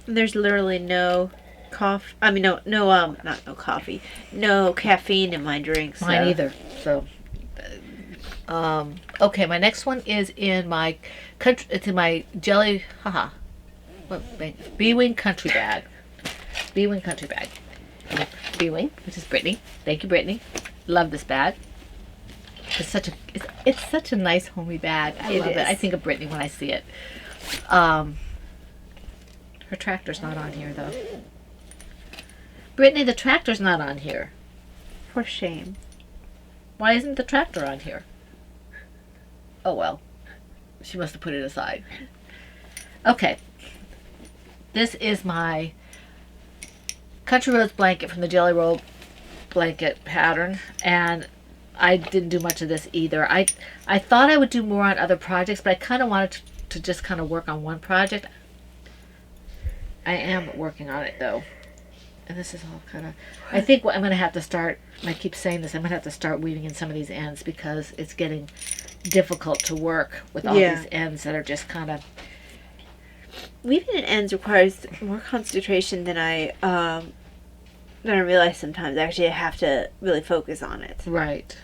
There's literally no coffee. I mean, not no coffee. No caffeine in my drinks. Mine either. So, okay, my next one is in my country. It's in my jelly. B-Wing country bag. B-Wing country bag. B-Wing, which is Brittany. Thank you, Brittany. Love this bag. It's such a nice homey bag. I love it. I think of Brittany when I see it. Her tractor's not on here though. Brittany, the tractor's not on here. For shame. Why isn't the tractor on here? Oh well. She must have put it aside. Okay. This is my Country Roads blanket from the Jelly Roll blanket pattern, and I didn't do much of this either. I thought I would do more on other projects, but I kind of wanted to just kind of work on one project. I am working on it though. And this is all kind of, I think what I'm going to have to start, and I keep saying this, I'm going to have to start weaving in some of these ends because it's getting difficult to work with all these ends that are just kind of. Weaving in ends requires more concentration than I realize sometimes. Actually, I have to really focus on it. Right.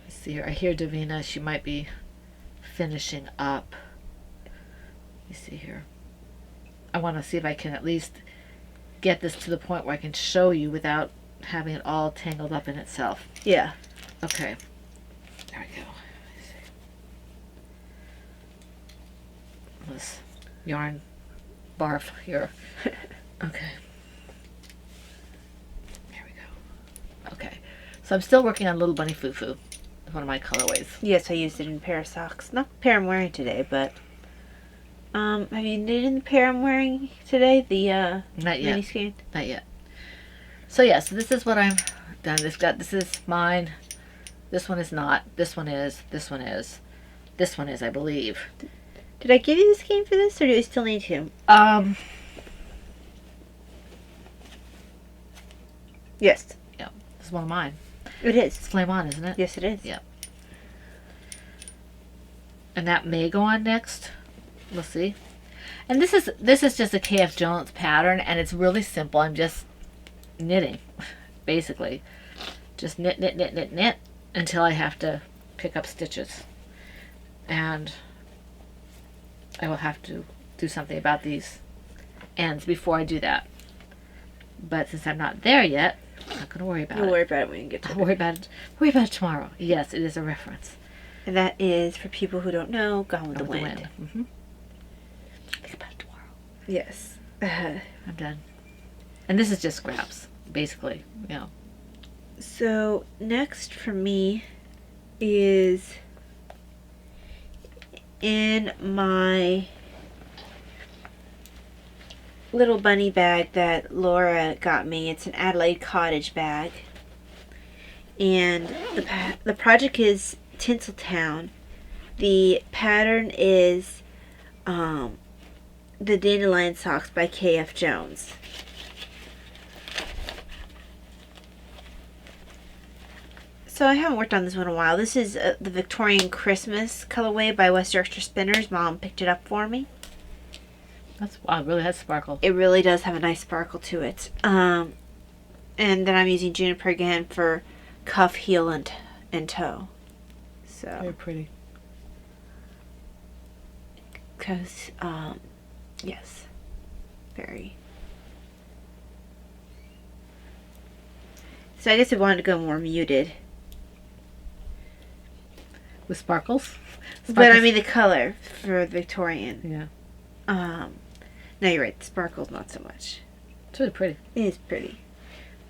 Let's see here. I hear Davina, she might be finishing up. Let me see here. I want to see if I can at least get this to the point where I can show you without having it all tangled up in itself. Yeah. Okay. There we go. This yarn barf here. Okay. There we go. Okay. So I'm still working on Little Bunny Foo Foo. One of my colorways. Yes, I used it in a pair of socks. Not the pair I'm wearing today, but have you knitted in the pair I'm wearing today? The Not yet. mini skein? Not yet. So yeah, so this is what I'm done. This is mine. This one is not. This one is. This one is. This one is, I believe. Did I give you the skein for this, or do I still need to? Yes. Yeah. This is one of mine. It is. It's Flame On, isn't it? Yes, it is. Yep. And that may go on next. We'll see. And this is just a KF Jones pattern, and it's really simple. I'm just knitting, basically. Just knit, knit, knit, knit, knit until I have to pick up stitches. And I will have to do something about these ends before I do that. But since I'm not there yet, I'm not going to worry about it. We'll worry about it when you get to it. I'll worry about it tomorrow. Yes, it is a reference. And that is, for people who don't know, Gone with the Wind. Mm-hmm. Think about it tomorrow. Yes. I'm done. And this is just scraps, basically. You know. So, next for me is in my little bunny bag that Laura got me. It's an Adelaide Cottage bag. And the project is Tinseltown. The pattern is the Dandelion Socks by KF Jones. So I haven't worked on this one in a while. This is the Victorian Christmas colorway by West Yorkshire Spinners. Mom picked it up for me. Wow, it really has sparkle. It really does have a nice sparkle to it. And then I'm using Juniper again for cuff, heel, and toe. So Very pretty. because yes, very. So I guess I wanted to go more muted. With sparkles? But I mean the color for Victorian. Yeah. No, you're right. The sparkles not so much. It's really pretty. It is pretty.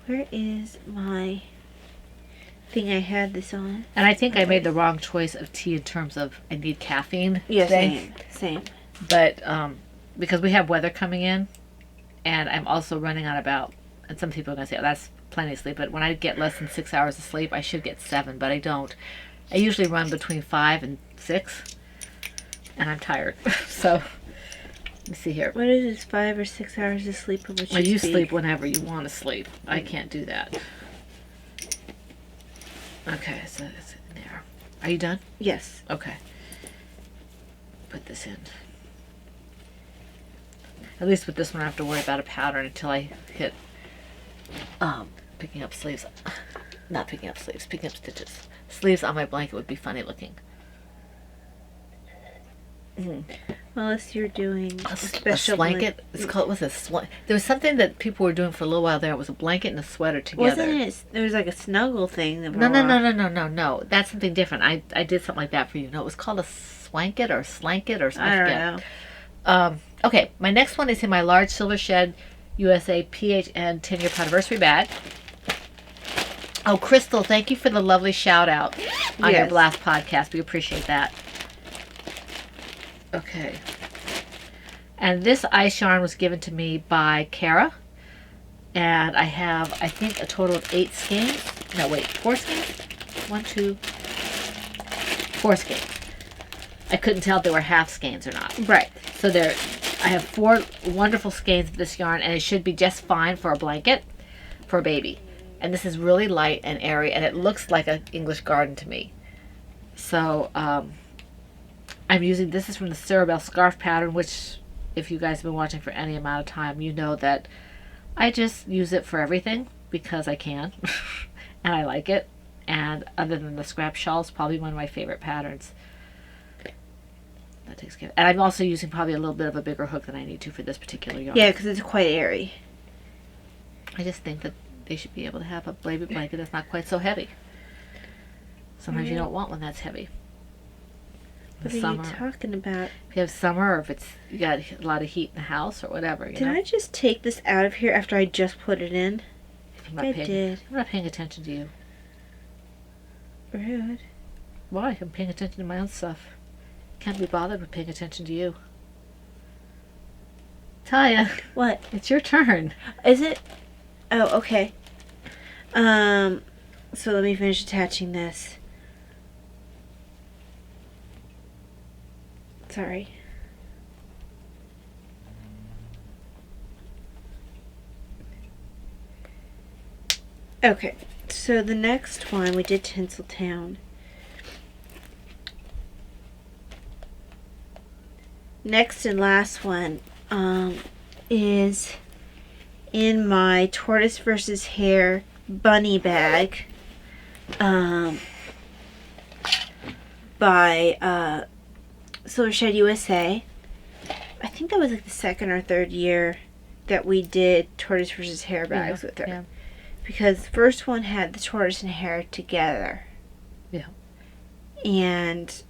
Where is my think I had this on. And I think I made the wrong choice of tea in terms of I need caffeine. Yeah, today. same. But because we have weather coming in, and I'm also running on about, and some people are going to say, oh, that's plenty of sleep. But when I get less than 6 hours of sleep, I should get 7, but I don't. I usually run between 5 and 6, and I'm tired. So, let me see here. What is this, 5 or 6 hours of sleep? Well, you sleep whenever you want to sleep. I can't do that. Okay, so it's in there. Are you done? Yes. Okay. Put this in. At least with this one, I don't have to worry about a pattern until I hit picking up sleeves. Not picking up sleeves, picking up stitches. Sleeves on my blanket would be funny looking. Well, unless you're doing a A special blanket. It's called. What's this? There was something that people were doing for a little while there. It was a blanket and a sweater together. Wasn't it? There was like a snuggle thing. That No. That's something different. I did something like that for you. No, it was called a swanket or slanket or something. I don't know. Okay, my next one is in my large Silver Shed USA PHN 10-year anniversary bag. Oh, Crystal, thank you for the lovely shout out on your last podcast. We appreciate that. Okay. And this ice yarn was given to me by Kara. And I have, I think, a total of 8 skeins. No, wait, 4 skeins? 1, 2, 4 skeins. I couldn't tell if they were half skeins or not. Right. So there, I have 4 wonderful skeins of this yarn, and it should be just fine for a blanket for a baby. And this is really light and airy, and it looks like an English garden to me. So I'm using, this is from the Cerebel scarf pattern, which if you guys have been watching for any amount of time, you know that I just use it for everything because I can, and I like it. And other than the scrap shawls, probably one of my favorite patterns. That takes care. And I'm also using probably a little bit of a bigger hook than I need to for this particular yarn. Yeah, because it's quite airy. I just think that they should be able to have a baby blanket that's not quite so heavy. Sometimes you don't want one that's heavy. What are you talking about? If you have summer, or if it's you got a lot of heat in the house or whatever. Did I just take this out of here after I just put it in? I did. I'm not paying attention to you. Rude. Why? I'm paying attention to my own stuff. Can't be bothered with paying attention to you. Talia. What? It's your turn. Is it? Oh, okay. So let me finish attaching this. Sorry. Okay, so the next one, we did Tinseltown. Next and last one is in my Tortoise versus Hare bunny bag by Silver Shed USA. I think that was like the 2nd or 3rd year that we did Tortoise versus Hare bags with her. Yeah. Because the first one had the tortoise and hare together. Yeah. And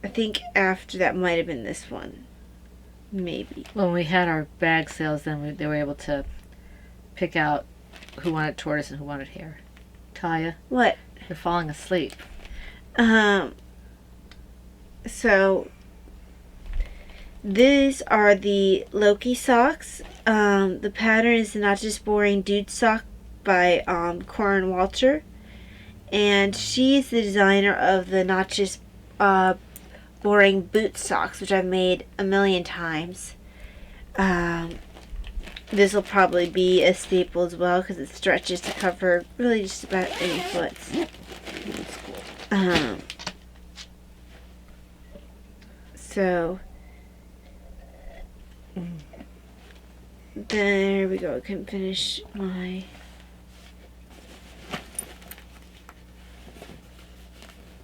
I think after that might have been this one. Maybe. When we had our bag sales, then they were able to pick out who wanted tortoise and who wanted hare. Talia, What? you're falling asleep. So these are the Loki Socks. The pattern is the Not Just Boring Dude Sock by Corin Walter. And she's the designer of the Not Just Boring Boot Socks, which I've made a million times. This will probably be a staple as well because it stretches to cover really just about any foot. So there we go. I can finish my.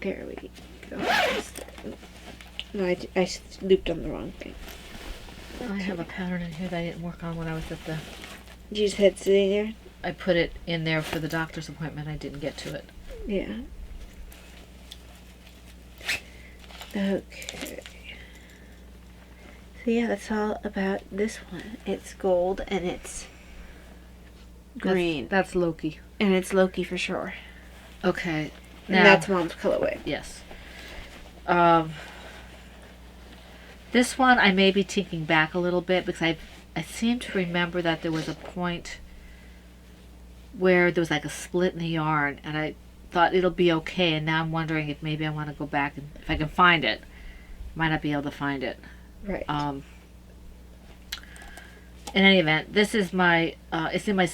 There we go. No, I looped on the wrong thing. I have a pattern in here that I didn't work on when I was at the... You just had it sitting there? I put it in there for the doctor's appointment. I didn't get to it. Yeah. Okay. So yeah, that's all about this one. It's gold and it's green. That's Loki. And it's Loki for sure. Okay. And Now, that's Mom's colorway. yes. This one I may be taking back a little bit because I seem to remember that there was a point where there was like a split in the yarn, and I thought it'll be okay, and now I'm wondering if maybe I want to go back and if I can find it. Might not be able to find it. Right. In any event, this is my it's in my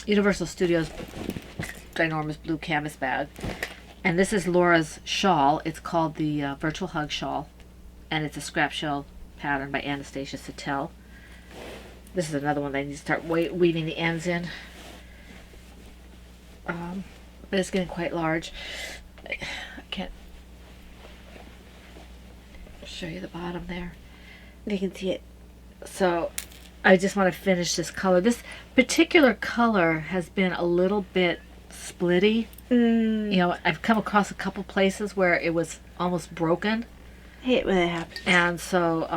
Universal Studios ginormous blue canvas bag, and this is Laura's shawl. It's called the Virtual Hug Shawl, and it's a scrap shell pattern by Anastasia Sattel. This is another one that I need to start weaving the ends in. But it's getting quite large. I can't show you the bottom there. You can see it. So I just want to finish this color. This particular color has been a little bit splitty. You know, I've come across a couple places where it was almost broken. I hate when that happens. And so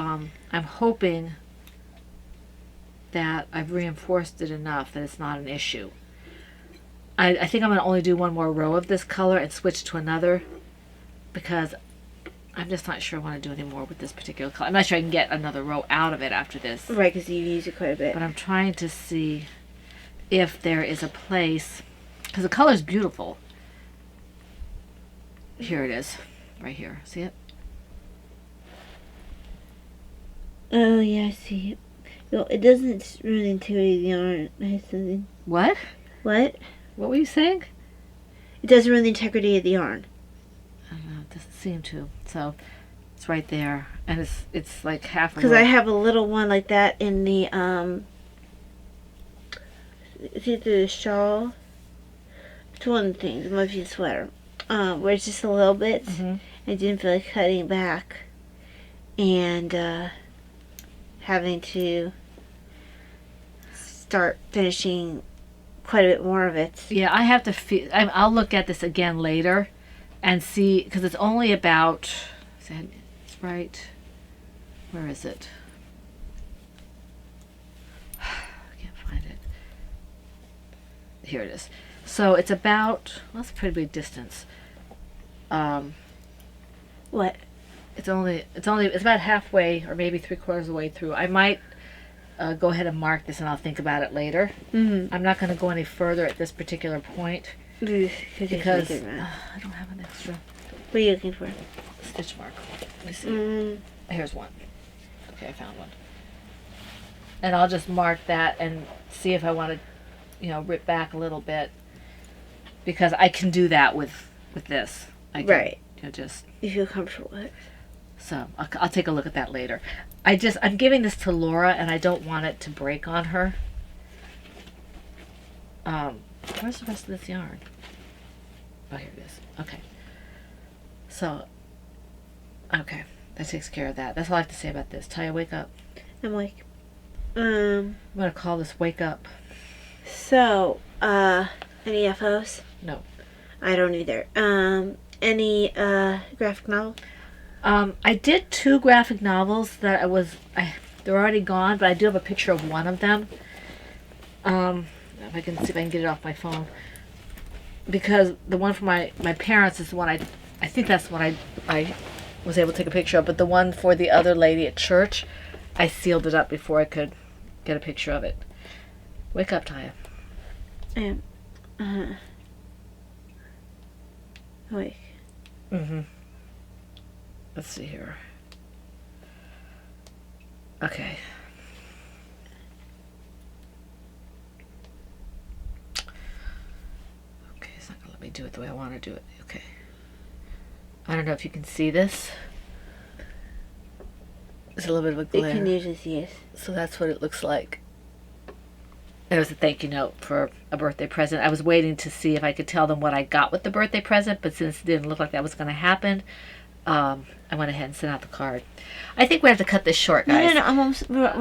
I'm hoping that I've reinforced it enough that it's not an issue. I think I'm going to only do one more row of this color and switch to another because I'm just not sure I want to do any more with this particular color. I'm not sure I can get another row out of it after this. Right, because you use it quite a bit. But I'm trying to see if there is a place, because the color is beautiful. Here it is, right here. See it? Oh, yeah, I see it. No, it doesn't run into the yarn. I have something. What? What? What were you saying? It doesn't ruin the integrity of the yarn. I don't know. It doesn't seem to. So it's right there, and it's like half. Because I have a little one like that in the it's either the shawl. It's one of the things. It might be the sweater. Where it's just a little bit. I didn't feel like cutting back, and having to start finishing quite a bit more of it. Yeah, I have to. I'll look at this again later, and see because it's only about. It's right. Where is it? I can't find it. Here it is. So it's about. Well, that's a pretty big distance. What? It's about halfway or maybe 3/4 of the way through. I might go ahead and mark this and I'll think about it later. I'm not going to go any further at this particular point because I don't have an extra What are you looking for? stitch mark. Let me see. Here's one. Okay, I found one. And I'll just mark that and see if I want to, rip back a little bit because I can do that with this. I can, Right. Just. You feel comfortable with it. So I'll take a look at that later. I'm giving this to Laura and I don't want it to break on her. Where's the rest of this yarn? Oh, here it is. Okay. So, okay. That takes care of that. That's all I have to say about this. Taya, wake up. I'm like, I'm going to call this Wake Up. So, any FOs? No. I don't either. Any graphic novel? I did 2 graphic novels that they're already gone, but I do have a picture of one of them. If I can see if I can get it off my phone. Because the one for my parents is the one I think that's the one I was able to take a picture of, but the one for the other lady at church, I sealed it up before I could get a picture of it. Wake up, Taya. Wait. Let's see here. Okay. Okay, it's not going to let me do it the way I want to do it. Okay. I don't know if you can see this. There's a little bit of a glare. You can usually see it. So that's what it looks like. It was a thank you note for a birthday present. I was waiting to see if I could tell them what I got with the birthday present, but since it didn't look like that was going to happen, I went ahead and sent out the card. I think we have to cut this short, guys. No, we're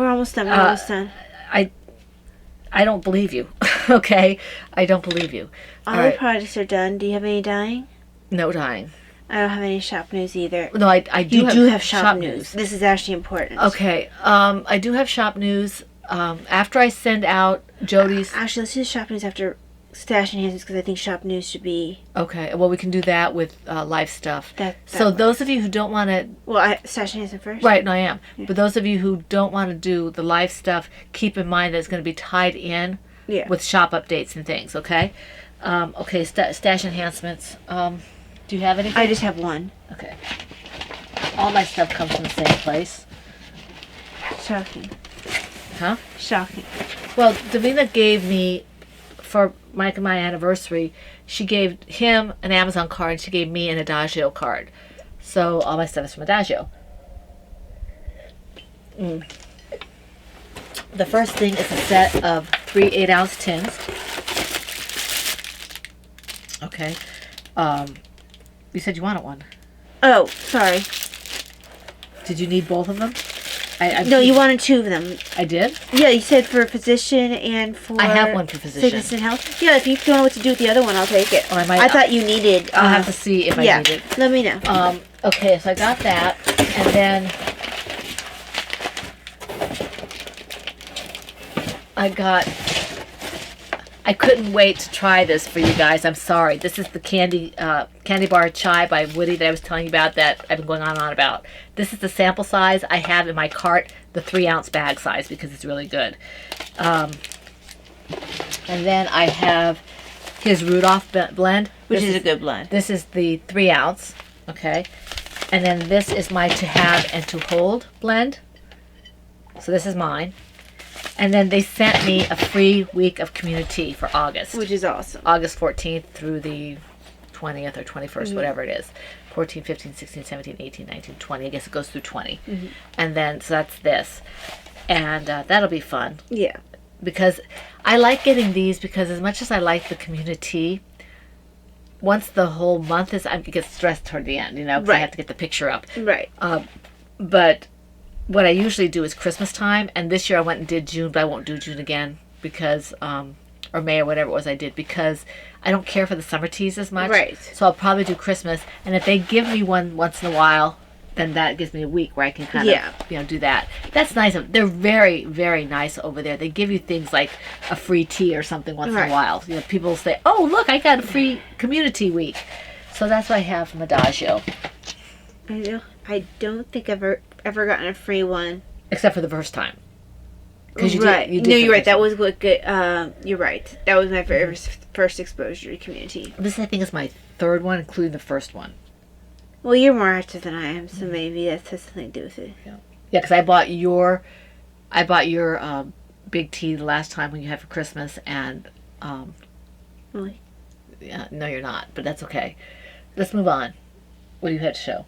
almost done. We're almost done. I don't believe you. Okay? I don't believe you. All the projects are done. Do you have any dyeing? No dyeing. I don't have any shop news either. No, I do. You do have shop news. This is actually important. Okay. I do have shop news. After I send out Jody's... Actually, let's do shop news after stash enhancements because I think shop news should be. Okay, well, we can do that with live stuff. That so works. those of you who don't want to... Well, stash enhancement first? Right, no, I am. Yeah. But those of you who don't want to do the live stuff, keep in mind that it's going to be tied in with shop updates and things, okay? Okay, stash enhancements. Do you have anything? I just have one. Okay. All my stuff comes from the same place. Shocking. Huh? Shocking. Well, Davina gave me, for Mike and my anniversary, she gave him an Amazon card and she gave me an Adagio card. So all my stuff is from Adagio. The first thing is a set of 3 8-ounce tins. Okay. You said you wanted one. Oh, sorry. Did you need both of them? No, you wanted 2 of them. I did? Yeah, you said for physician and for... I have one for physician. Sickness and health. Yeah, if you don't know what to do with the other one, I'll take it. Oh, I thought you needed... I'll have to see if I need it. Let me know. Okay, so I got that, and then I couldn't wait to try this for you guys. I'm sorry. This is the candy bar chai by Woody that I was telling you about that I've been going on and on about. This is the sample size. I have in my cart the 3-ounce bag size because it's really good. And then I have his Rudolph blend. Which is a good blend. This is the 3-ounce. Okay. And then this is my to have and to hold blend. So this is mine. And then they sent me a free week of community for August. Which is awesome. August 14th through the 20th or 21st, whatever it is. 14, 15, 16, 17, 18, 19, 20. I guess it goes through 20. And then, so that's this. And that'll be fun. Yeah. Because I like getting these because as much as I like the community, once the whole month is, I get stressed toward the end, you know, because I have to get the picture up. Right. But what I usually do is Christmas time, and this year I went and did June, but I won't do June again because, or May or whatever it was I did, because I don't care for the summer teas as much. Right. So I'll probably do Christmas, and if they give me one once in a while, then that gives me a week where I can kind of, do that. That's nice. They're very, very nice over there. They give you things like a free tea or something once in a while. You know, people say, "Oh, look, I got a free community week." So that's what I have from Adagio. I know. I don't think I've ever gotten a free one. Except for the first time. Because you did. No, you're right. That was what good. You're right. That was my first exposure to community. This, I think, is my third one, including the first one. Well, you're more active than I am, so maybe that has something to do with it. Yeah, because I bought your big tea the last time when you had for Christmas, and Really? Yeah, no, you're not, but that's okay. Let's move on. What do you have to show?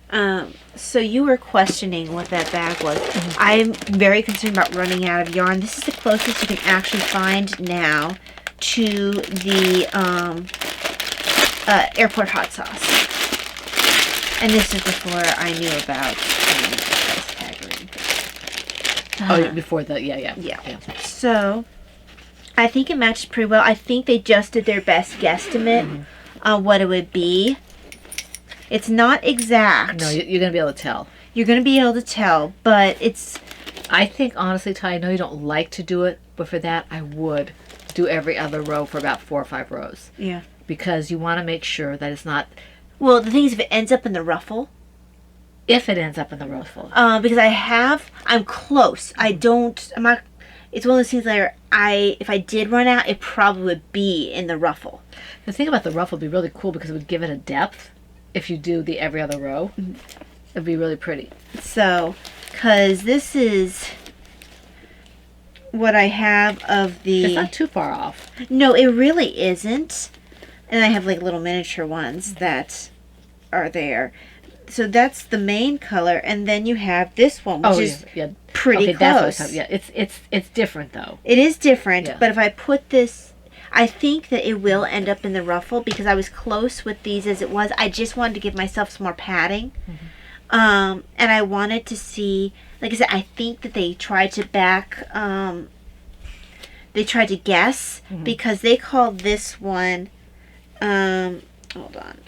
So you were questioning what that bag was. I'm very concerned about running out of yarn. This is the closest you can actually find now to the airport hot sauce. And this is before I knew about price tagging. Before the, yeah. So, I think it matches pretty well. I think they just did their best guesstimate on what it would be. It's not exact. No, you're going to be able to tell. You're going to be able to tell, but it's... I think, honestly, Ty, I know you don't like to do it, but for that, I would do every other row for about 4 or 5 rows. Yeah. Because you want to make sure that it's not... Well, the thing is, if it ends up in the ruffle... If it ends up in the ruffle. Because I'm close. I'm not... It's one of those things where if I did run out, it probably would be in the ruffle. The thing about the ruffle would be really cool because it would give it a depth. If you do the every other row, it'd be really pretty. So, because this is what I have of the... It's not too far off. No, it really isn't. And I have like little miniature ones that are there. So that's the main color, and then you have this one, which is pretty close. That's it's different though. It is different, but if I put this, I think that it will end up in the ruffle because I was close with these as it was. I just wanted to give myself some more padding, and I wanted to see. Like I said, I think that they tried to they tried to guess because they called this one. Hold on.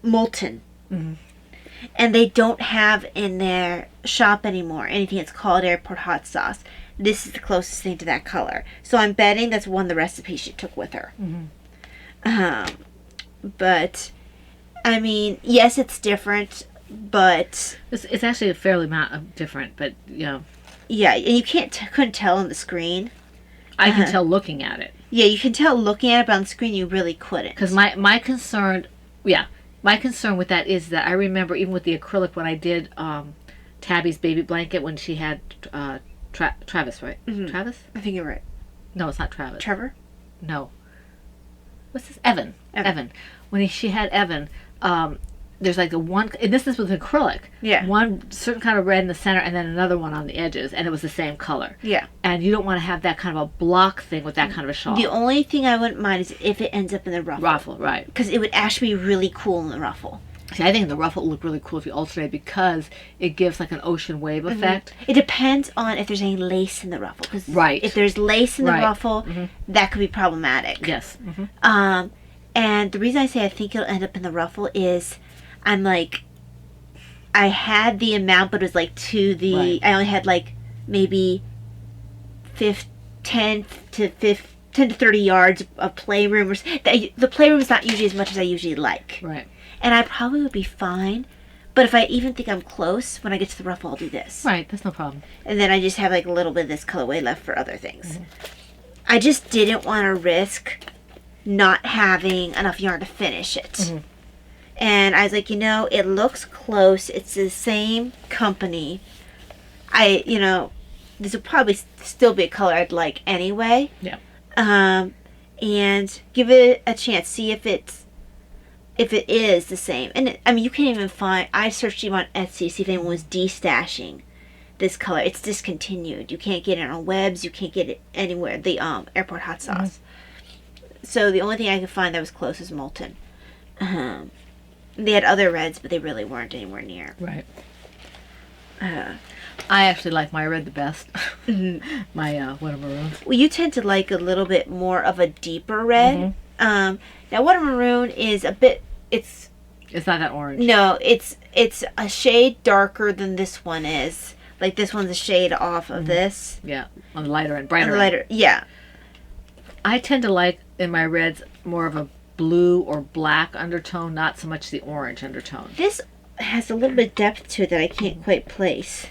Molten. And they don't have in their shop anymore anything that's called airport hot sauce. this is the closest thing to that color. So I'm betting that's one of the recipes she took with her. But I mean, yes, it's different, but It's actually a fairly different, but yeah, and you couldn't tell on the screen. I can tell looking at it. Yeah, you can tell looking at it, but on the screen you really couldn't. Because my concern with that is that I remember even with the acrylic when I did Tabby's baby blanket when she had Travis, right? Travis? I think you're right. No, it's not Travis. Trevor? No. What's this? Evan. When she had Evan, there's like and this is with acrylic. Yeah. One certain kind of red in the center and then another one on the edges, and it was the same color. Yeah. And you don't want to have that kind of a block thing with that kind of a shawl. The only thing I wouldn't mind is if it ends up in the ruffle. Ruffle, right. Because it would actually be really cool in the ruffle. See, I think the ruffle would look really cool if you alternate because it gives like an ocean wave effect. It depends on if there's any lace in the ruffle. Cause Right. if there's lace in the Right. ruffle, that could be problematic. Yes. And the reason I say I think it'll end up in the ruffle is I'm like, I had the amount, but it was like I only had like maybe 10 to 30 yards of playroom. The playroom is not usually as much as I usually like. Right. And I probably would be fine. But if I even think I'm close, when I get to the ruffle, I'll do this. Right, that's no problem. And then I just have like a little bit of this colorway left for other things. I just didn't want to risk not having enough yarn to finish it. And I was like, it looks close. It's the same company. This would probably still be a color I'd like anyway. Yeah. And give it a chance. See if it is the same. And you can't even find. I searched even on Etsy to see if anyone was destashing this color. It's discontinued. You can't get it on webs. You can't get it anywhere. The airport hot sauce. So the only thing I could find that was close is Molten. They had other reds, but they really weren't anywhere near. Right. I actually like my red the best. My Water Maroon. Well, you tend to like a little bit more of a deeper red. Now Water Maroon is a bit. It's not that orange. No, it's a shade darker than this one is. Like this one's a shade off of this. Yeah, on the lighter and brighter. Yeah. I tend to like in my reds more of a blue or black undertone, not so much the orange undertone. This has a little bit of depth to it that I can't quite place.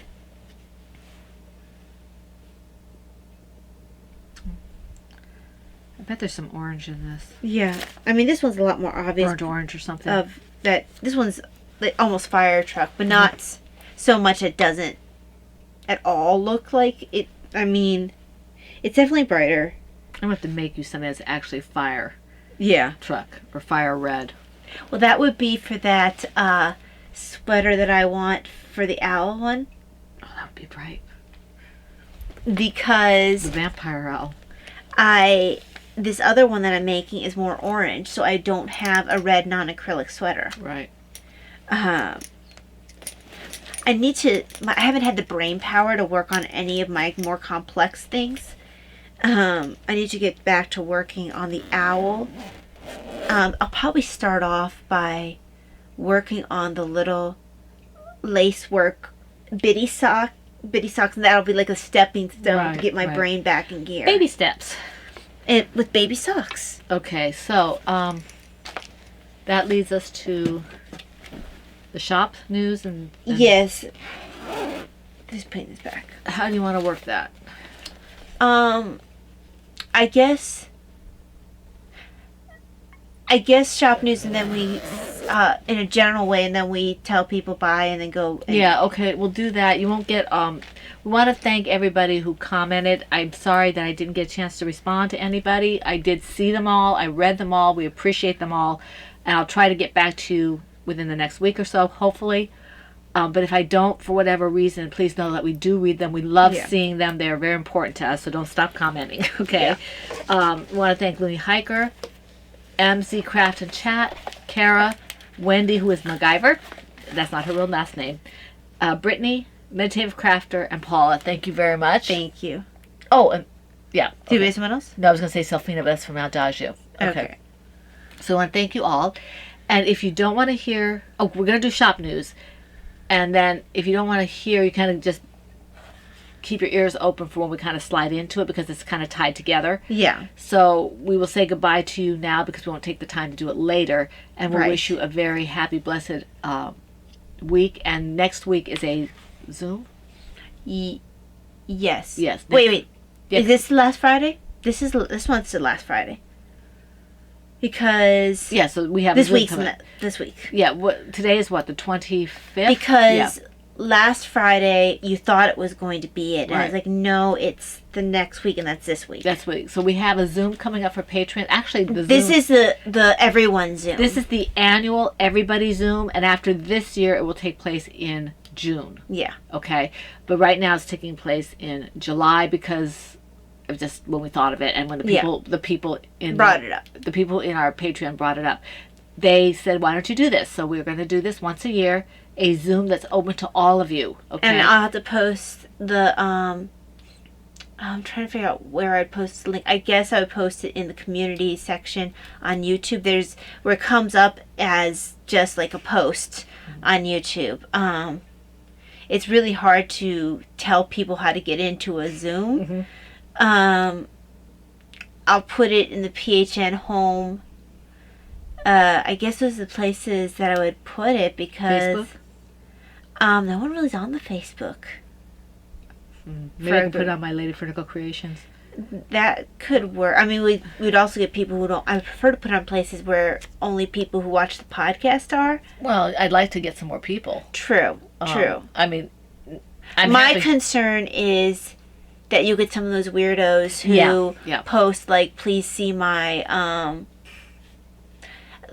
I bet there's some orange in this. Yeah, this one's a lot more obvious. Burnt orange or something. Of that, this one's like almost fire truck, but not so much. It doesn't at all look like it. It's definitely brighter. I'm gonna have to make you something that's actually fire. Yeah. Truck or fire red. Well, that would be for that sweater that I want for the owl one. Oh, that would be bright. Because the vampire owl. This other one that I'm making is more orange, so I don't have a red non-acrylic sweater. Right. I haven't had the brain power to work on any of my more complex things. I need to get back to working on the owl. I'll probably start off by working on the little lace work bitty socks, and that'll be like a stepping stone to get my brain back in gear. Baby steps. With baby socks. Okay, so that leads us to the shop news and yes. Just putting this back. How do you want to work that? I guess shop news, and then we in a general way, and then we tell people bye and then go. Yeah, okay, we'll do that. You won't get we want to thank everybody who commented. I'm sorry that I didn't get a chance to respond to anybody. I did see them all. I read them all. We appreciate them all. And I'll try to get back to you within the next week or so, hopefully. But if I don't, for whatever reason, please know that we do read them. We love seeing them. They're very important to us, so don't stop commenting, okay? We want to thank Looney Hiker, MZ Craft and Chat, Kara, Wendy, who is MacGyver. That's not her real last name. Brittany, Meditative Crafter, and Paula. Thank you very much. Thank you. Oh, and yeah. Do you have someone else? No, I was going to say Selfina, but that's from Aldaju. Okay. So I want to thank you all. And if you don't want to hear... Oh, we're going to do shop news. And then if you don't want to hear, you kind of just keep your ears open for when we kind of slide into it because it's kind of tied together. Yeah. So we will say goodbye to you now because we won't take the time to do it later. And we'll Right. wish you a very happy, blessed week. And next week is a Zoom? Yes. Yes. Wait. Yeah. Is this the last Friday? This month's the last Friday. Because Yeah, so we have this a Zoom week's coming up. this week. Yeah, today is what, the 25th? Because Yeah. last Friday you thought it was going to be it, and I was Right. like, no, it's the next week, and that's this week. That's week. So we have a Zoom coming up for Patreon. Actually, This is the everyone Zoom. This is the annual everybody Zoom, and after this year, it will take place in June. yeah. Okay, but right now it's taking place in July because of just when we thought of it, and when the people in Brought it up. the people in our Patreon brought it up. They said, "Why don't you do this?" So we're going to do this once a year, a Zoom that's open to all of you. Okay, And I'll have to post the I'm trying to figure out where I'd post the link. I guess I would post it in the community section on YouTube. There's where it comes up as just like a post on YouTube. It's really hard to tell people how to get into a Zoom. I'll put it in the PHN home. I guess those are the places that I would put it because Facebook? no one really is on the Facebook. Maybe I can put it on my Lady Vertical Creations. That could work. I mean, we'd also get people who don't. I prefer to put it on places where only people who watch the podcast are. Well, I'd like to get some more people. True. I mean, My happy. concern is that you get some of those weirdos who Yeah. post like, "Please see my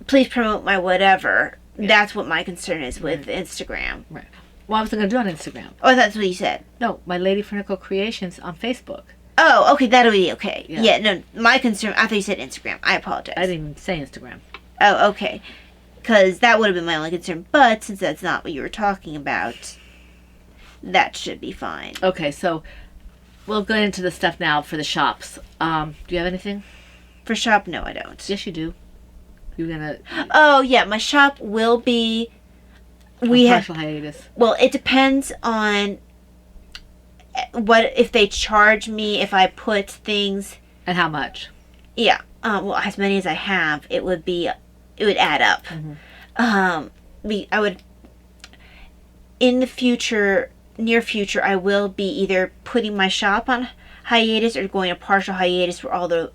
please promote my whatever." Yeah. That's what my concern is with Instagram. Right. Well, I was going to do it on Instagram. Oh, that's what you said. No, my Lady Vertical Creations on Facebook. Oh, okay, that'll be okay. Yeah. Yeah, no, my concern. I thought you said Instagram. I apologize. I didn't even say Instagram. Oh, okay. Because that would have been my only concern. But since that's not what you were talking about, that should be fine. Okay, so we'll go into the stuff now for the shops. Do you have anything? For shop, no, I don't. Yes, you do. You're gonna Oh, yeah, my shop will be. We have. partial hiatus. Well, it depends on what if they charge me if I put things. And how much? Yeah. Well, as many as I have, it would add up. I would. In the future, near future, I will be either putting my shop on hiatus or going a partial hiatus for all the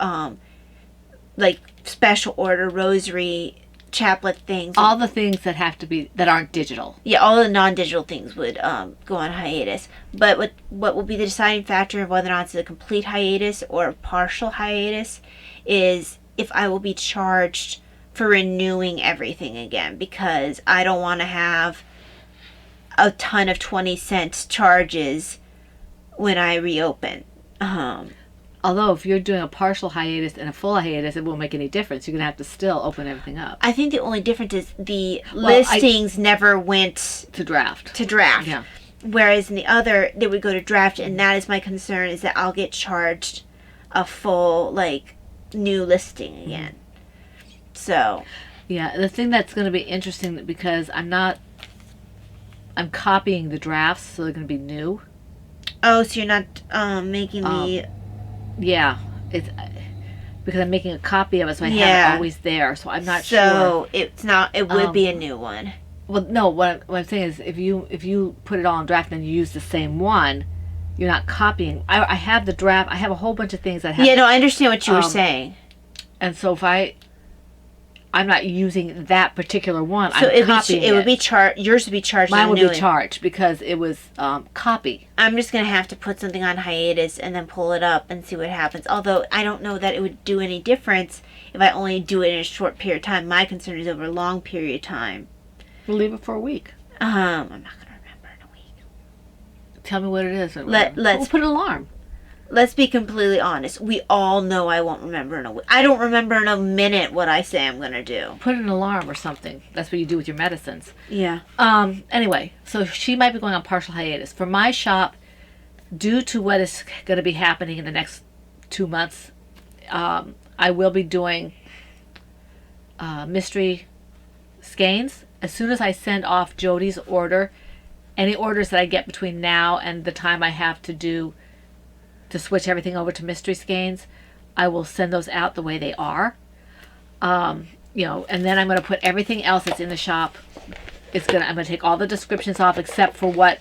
like special order rosary chaplet things. All the things that have to be that aren't digital. Yeah, all the non-digital things would go on hiatus. But what will be the deciding factor of whether or not it's a complete hiatus or a partial hiatus is if I will be charged for renewing everything again, because I don't want to have a ton of 20-cent charges when I reopen. Although if you're doing a partial hiatus and a full hiatus, it won't make any difference. You're gonna have to still open everything up I think the only difference is the listings never went to draft. to draft. Yeah. Whereas in the other, they would go to draft, and that is my concern, is that I'll get charged a full, like, new listing again. So, Yeah, the thing that's going to be interesting because I'm copying the drafts, so they're going to be new. oh, so you're not making the... Yeah, it's because I'm making a copy of it, so I have Yeah. it always there. So I'm not sure. So, it's not, it would be a new one. Well, no. What I'm saying is, if you put it all in draft and you use the same one, you're not copying. I have the draft. I have a whole bunch of things that have. Yeah, no, I understand what you were saying. And so if I'm not using that particular one. So I'm copying it would be charged. Yours would be charged. Mine as a would new be one. charged because it was copy. I'm just gonna have to put something on hiatus and then pull it up and see what happens. Although I don't know that it would do any difference if I only do it in a short period of time. My concern is over a long period of time. We'll leave it for a week. I'm not gonna remember in a week. Tell me what it is. Let's- We'll put an alarm. Let's be completely honest. We all know I won't remember in a week. I don't remember in a minute what I say I'm gonna do. Put an alarm or something. That's what you do with your medicines. Yeah. Anyway, so she might be going on partial hiatus. For my shop, due to what is going to be happening in the next 2 months, I will be doing mystery skeins. As soon as I send off Jody's order, any orders that I get between now and the time I have to switch everything over to mystery skeins, I will send those out the way they are. You know, and then I'm going to put everything else that's in the shop. I'm going to take all the descriptions off except for what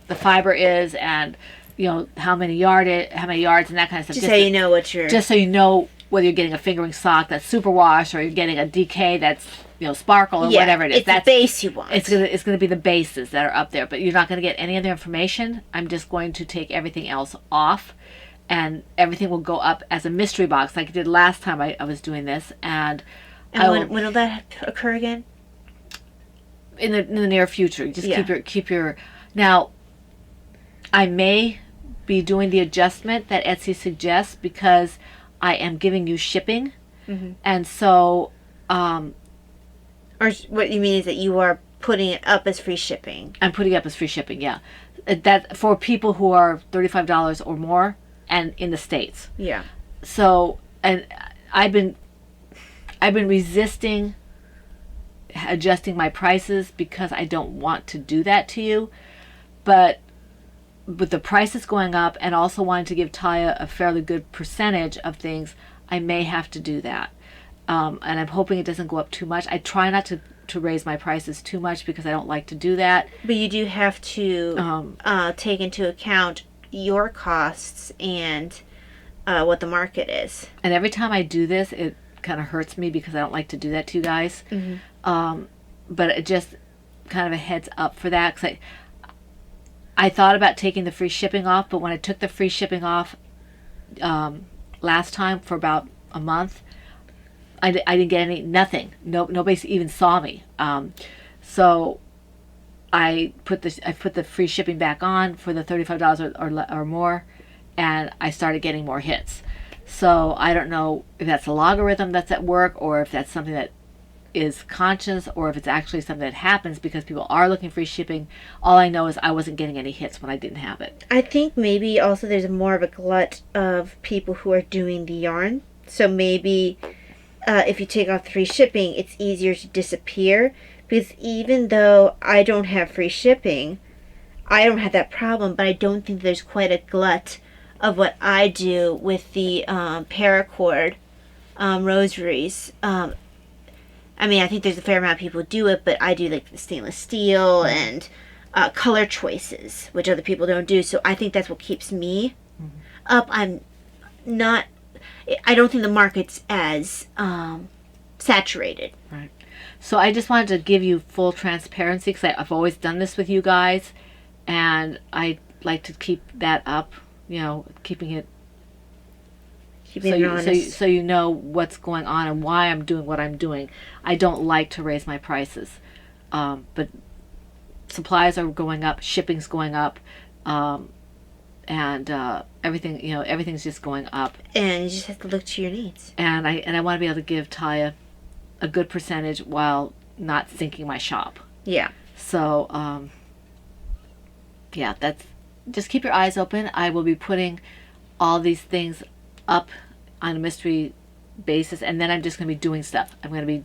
the fiber is and, you know, how many yards and that kind of stuff. Just so you know what you're... Just so you know whether you're getting a fingering sock that's superwash or you're getting a DK that's, you know, sparkle or whatever it is. It's the base you want. It's gonna be the bases that are up there, but you're not gonna get any other information. I'm just going to take everything else off, and everything will go up as a mystery box like I did last time I was doing this. And when will that occur again? In the near future. Just keep your. Now, I may be doing the adjustment that Etsy suggests because I am giving you shipping, and so. Or what you mean is that you are putting it up as free shipping. I'm putting it up as free shipping, yeah. That for people who are $35 or more and in the States. Yeah. So, and I've been resisting adjusting my prices because I don't want to do that to you. But with the prices going up and also wanting to give Taya a fairly good percentage of things, I may have to do that. And I'm hoping it doesn't go up too much. I try not to raise my prices too much because I don't like to do that. But you do have to take into account your costs and what the market is. And every time I do this, it kind of hurts me because I don't like to do that to you guys. But it just kind of a heads up for that. Because I thought about taking the free shipping off, but when I took the free shipping off last time for about a month, I didn't get nothing. Nobody even saw me. So I put the free shipping back on for the $35 or more, and I started getting more hits. So I don't know if that's a logarithm that's at work, or if that's something that is conscious, or if it's actually something that happens because people are looking for free shipping. All I know is I wasn't getting any hits when I didn't have it. I think maybe also there's more of a glut of people who are doing the yarn. So maybe... if you take off the free shipping, it's easier to disappear, because even though I don't have free shipping, I don't have that problem, but I don't think there's quite a glut of what I do with the paracord rosaries. I mean, I think there's a fair amount of people who do it, but I do like the stainless steel and color choices, which other people don't do, so I think that's what keeps me up. I don't think the market's as saturated. Right. So I just wanted to give you full transparency because I've always done this with you guys, and I like to keep that up. You know, keeping it honest. So you know what's going on and why I'm doing what I'm doing. I don't like to raise my prices, but supplies are going up, shipping's going up. And everything, you know, everything's just going up. And you just have to look to your needs. And I want to be able to give Taya a good percentage while not sinking my shop. Yeah. So, yeah, that's... Just keep your eyes open. I will be putting all these things up on a mystery basis, and then I'm just going to be doing stuff. I'm going to be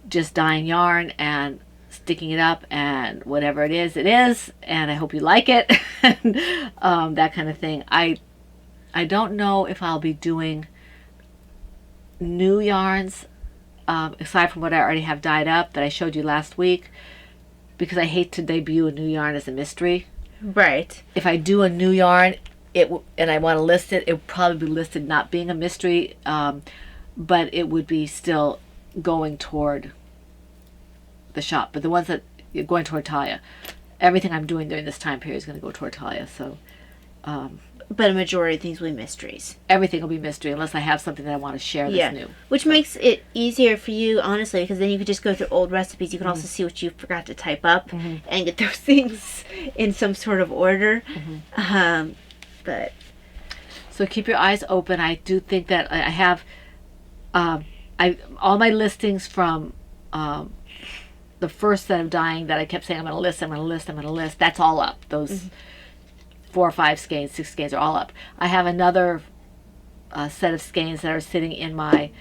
just dyeing yarn and sticking it up, and whatever it is, and I hope you like it. And, that kind of thing. I don't know if I'll be doing new yarns aside from what I already have dyed up that I showed you last week, because I hate to debut a new yarn as a mystery. Right. If I do a new yarn and I want to list it, it would probably be listed not being a mystery, but it would be still going toward the shop. But the ones that are going toward Taya, everything I'm doing during this time period is going to go toward Taya. So, but a majority of things will be mysteries. Everything will be mystery unless I have something that I want to share that's new. Which makes it easier for you, honestly, because then you could just go through old recipes. You can also see what you forgot to type up and get those things in some sort of order. But so keep your eyes open. I do think that I have all my listings from the first set of dyeing that I kept saying I'm going to list. That's all up. Those 4 or 5 skeins, 6 skeins are all up. I have another set of skeins that are sitting in my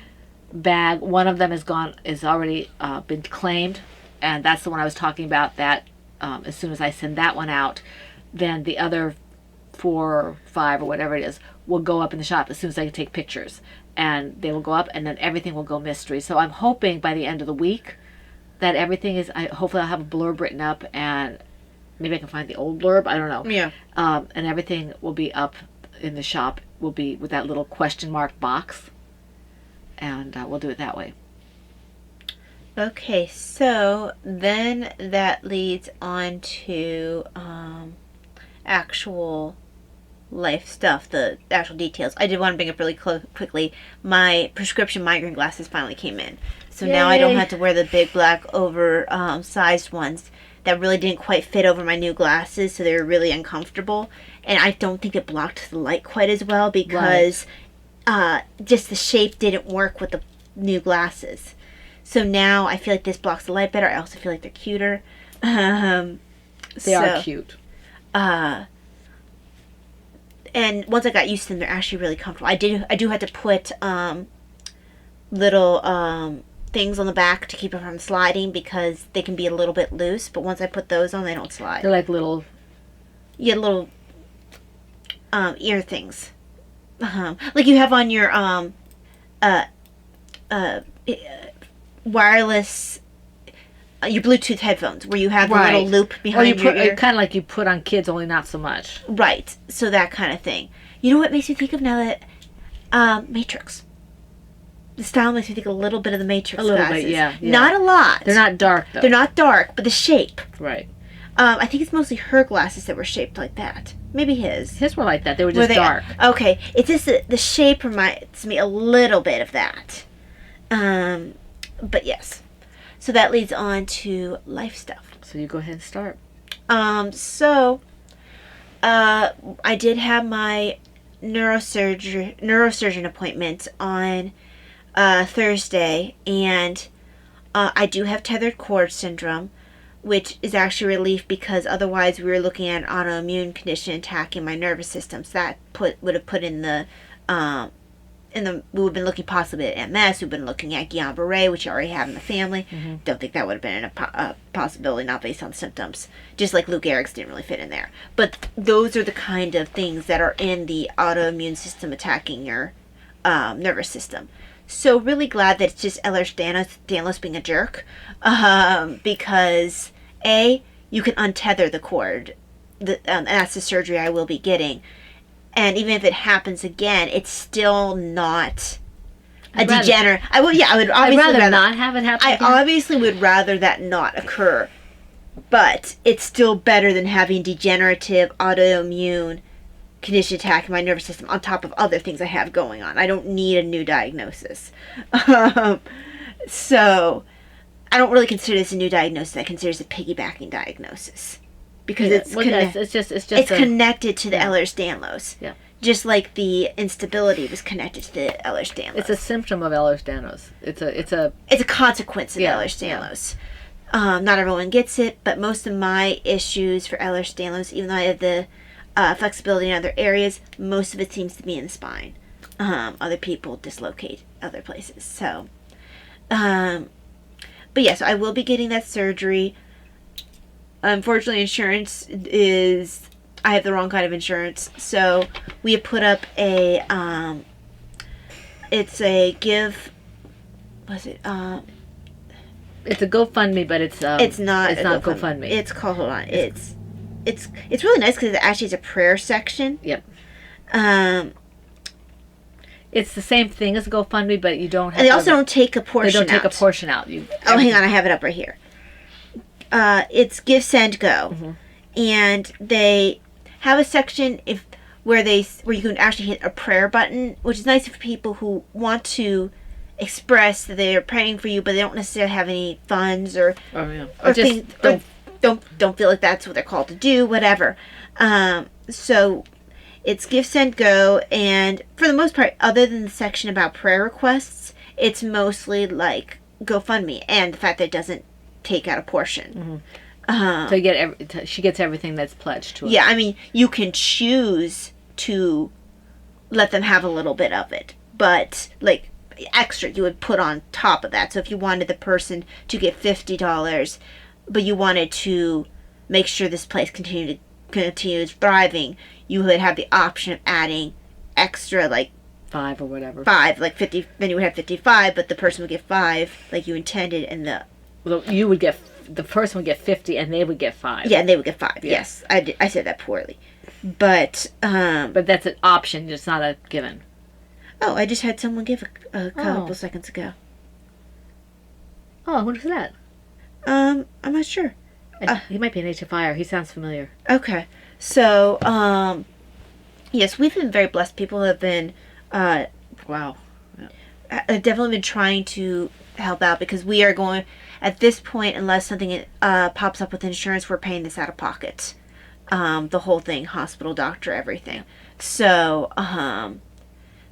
bag. One of them is already been claimed, and that's the one I was talking about that as soon as I send that one out, then the other 4 or 5 or whatever it is will go up in the shop as soon as I can take pictures, and they will go up, and then everything will go mystery. So I'm hoping by the end of the week that everything is. Hopefully I'll have a blurb written up, and maybe I can find the old blurb. I don't know. Yeah. And everything will be up in the shop. Will be with that little question mark box, and we'll do it that way. Okay, so then that leads on to actual life stuff, the actual details. I did want to bring up really quickly, my prescription migraine glasses finally came in. So now I don't Yay. have to wear the big black sized ones that really didn't quite fit over my new glasses, so they were really uncomfortable. And I don't think it blocked the light quite as well because just the shape didn't work with the new glasses. So now I feel like this blocks the light better. I also feel like they're cuter. They are cute. And once I got used to them, they're actually really comfortable. I do have to put little things on the back to keep them from sliding because they can be a little bit loose. But once I put those on, they don't slide. They're like little. Yeah, little ear things, like you have on your wireless. Your Bluetooth headphones, where you have the little loop behind your ear. Kind of like you put on kids, only not so much. Right, so that kind of thing. You know what makes me think of now that Matrix. The style makes me think a little bit of the Matrix A little glasses. bit, yeah. Not a lot. They're not dark though. They're not dark, but the shape. Right. I think it's mostly her glasses that were shaped like that. Maybe his. His were like that. They were just dark. Okay, it's just the shape reminds me a little bit of that. But yes. So that leads on to life stuff. So you go ahead and start. I did have my neurosurgeon appointment on Thursday, and I do have tethered cord syndrome, which is actually a relief because otherwise we were looking at an autoimmune condition attacking my nervous system. So that would have put in the we would have been looking possibly at MS. We've been looking at Guillain-Barré, which I already have in the family. Mm-hmm. Don't think that would have been a possibility, not based on symptoms. Just like Lou Gehrig's didn't really fit in there. But those are the kind of things that are in the autoimmune system attacking your nervous system. So really glad that it's just Ehlers-Danlos being a jerk, because you can untether the cord. And that's the surgery I will be getting. And even if it happens again, it's still not a degenerate. I would obviously rather not have it happen again. I obviously would rather that not occur, but it's still better than having degenerative autoimmune condition attacking my nervous system on top of other things I have going on. I don't need a new diagnosis. So I don't really consider this a new diagnosis. I consider this a piggybacking diagnosis. Because it's connected to the Ehlers-Danlos. Yeah. Just like the instability was connected to the Ehlers-Danlos. It's a symptom of Ehlers-Danlos. It's a consequence of Ehlers-Danlos. Yeah. Not everyone gets it, but most of my issues for Ehlers-Danlos, even though I have the flexibility in other areas, most of it seems to be in the spine. Other people dislocate other places. So, but yeah, so I will be getting that surgery. Unfortunately, insurance is... I have the wrong kind of insurance. So, we have put up a... it's a give... What's it? It's a GoFundMe, but it's not GoFundMe. It's called... Hold on. It's really nice because it actually is a prayer section. Yep. It's the same thing as GoFundMe, but you don't have... And they also don't take a portion out. They don't take a portion out. Hang on. I have it up right here. It's Give, Send, Go. Mm-hmm. And they have a section where you can actually hit a prayer button, which is nice for people who want to express that they are praying for you, but they don't necessarily have any funds or don't feel like that's what they're called to do, whatever. So it's Give, Send, Go, and for the most part, other than the section about prayer requests, it's mostly like GoFundMe, and the fact that it doesn't take out a portion. Mm-hmm. So she gets everything that's pledged to her. Yeah, I mean, you can choose to let them have a little bit of it, but like extra you would put on top of that. So if you wanted the person to get $50, but you wanted to make sure this place continues thriving, you would have the option of adding extra, like 5 or whatever. 5, like 50. Then you would have 55, but the person would get 5, like you intended, and the person would get 50, and they would get 5. yeah, and they would get 5. Yeah. Yes, I said that poorly, but that's an option. It's not a given. oh, I just had someone give a couple seconds ago. Oh, what is that? I'm not sure. He might be an HFIer. He sounds familiar. Okay, so yes, we've been very blessed. People have been Wow. I've definitely been trying to help out, because we are going, at this point, unless something pops up with insurance, we're paying this out of pocket. The whole thing, hospital, doctor, everything. So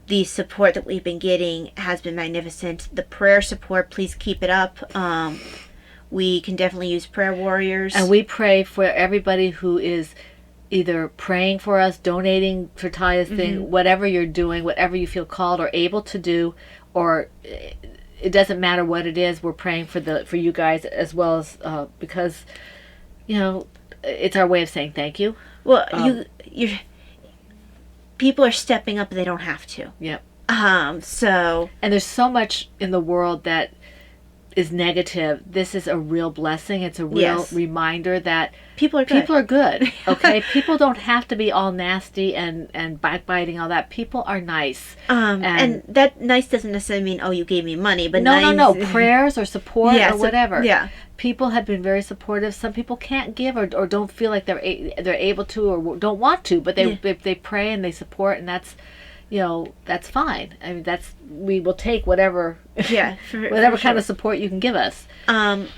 the support that we've been getting has been magnificent. The prayer support, please keep it up. We can definitely use prayer warriors. And we pray for everybody who is either praying for us, donating for Taya's thing, whatever you're doing, whatever you feel called or able to do, or it doesn't matter what it is. We're praying for you guys as well as because it's our way of saying thank you. Well, people are stepping up, but they don't have to. Yep. So and there's so much in the world that is negative. This is a real blessing. It's a real reminder that people are good. Okay, people don't have to be all nasty and backbiting, all that. People are nice. And that nice doesn't necessarily mean, oh, you gave me money, but no, prayers or support or whatever. Yeah. People have been very supportive. Some people can't give or don't feel like they're able to or don't want to, but they pray and they support, and that's that's fine. I mean, we will take whatever whatever kind of support you can give us. I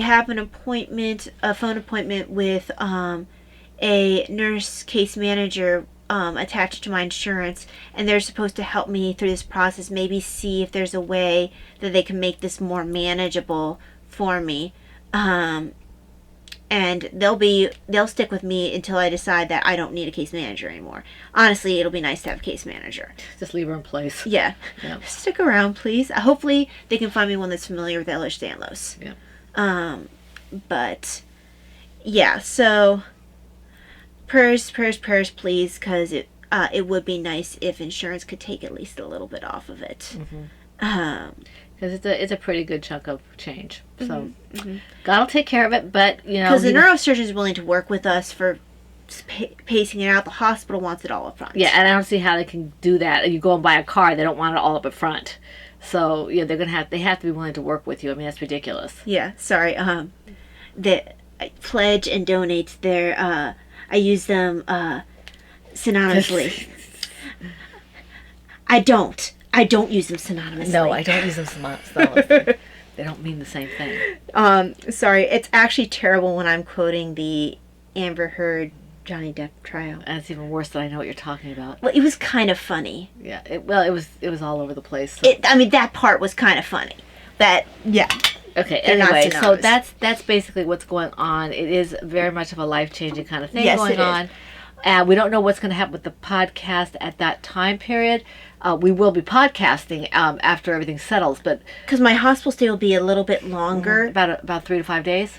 have a phone appointment with a nurse case manager attached to my insurance, and they're supposed to help me through this process, maybe see if there's a way that they can make this more manageable for me. And they'll stick with me until I decide that I don't need a case manager anymore. Honestly, it'll be nice to have a case manager. Just leave her in place. Yeah. Stick around, please. Hopefully they can find me one that's familiar with Ehlers-Danlos. Yeah. But yeah, so prayers, please, because it would be nice if insurance could take at least a little bit off of it. Because it's a pretty good chunk of change. So God will take care of it, but because the neurosurgeon is willing to work with us for pacing it out. The hospital wants it all up front. Yeah, and I don't see how they can do that. You go and buy a car, they don't want it all up front. So they have to be willing to work with you. I mean, that's ridiculous. Yeah, sorry. The pledge and donates there. I use them synonymously. I don't use them synonymously. No, I don't use them synonymously. They don't mean the same thing. Sorry, it's actually terrible when I'm quoting the Amber Heard Johnny Depp trial. And it's even worse that I know what you're talking about. Well, it was kind of funny. Yeah, it was all over the place. So. That part was kind of funny. Okay, anyway, so that's basically what's going on. It is very much of a life-changing kind of thing going on. And we don't know what's going to happen with the podcast at that time period. We will be podcasting after everything settles, but because my hospital stay will be a little bit longer, about 3 to 5 days.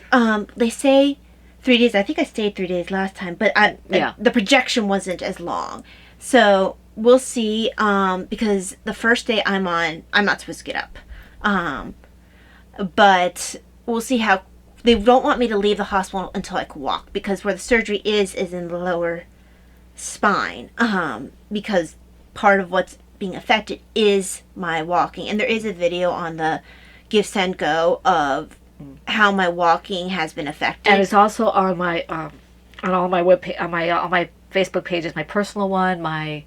They say 3 days. I think I stayed 3 days last time, but the projection wasn't as long. So we'll see. Because the first day I'm not supposed to get up. But we'll see how. They don't want me to leave the hospital until I can walk, because where the surgery is in the lower spine. Because part of what's being affected is my walking, and there is a video on the Give Send Go of how my walking has been affected, and it's also on my on all my on my Facebook pages, my personal one, my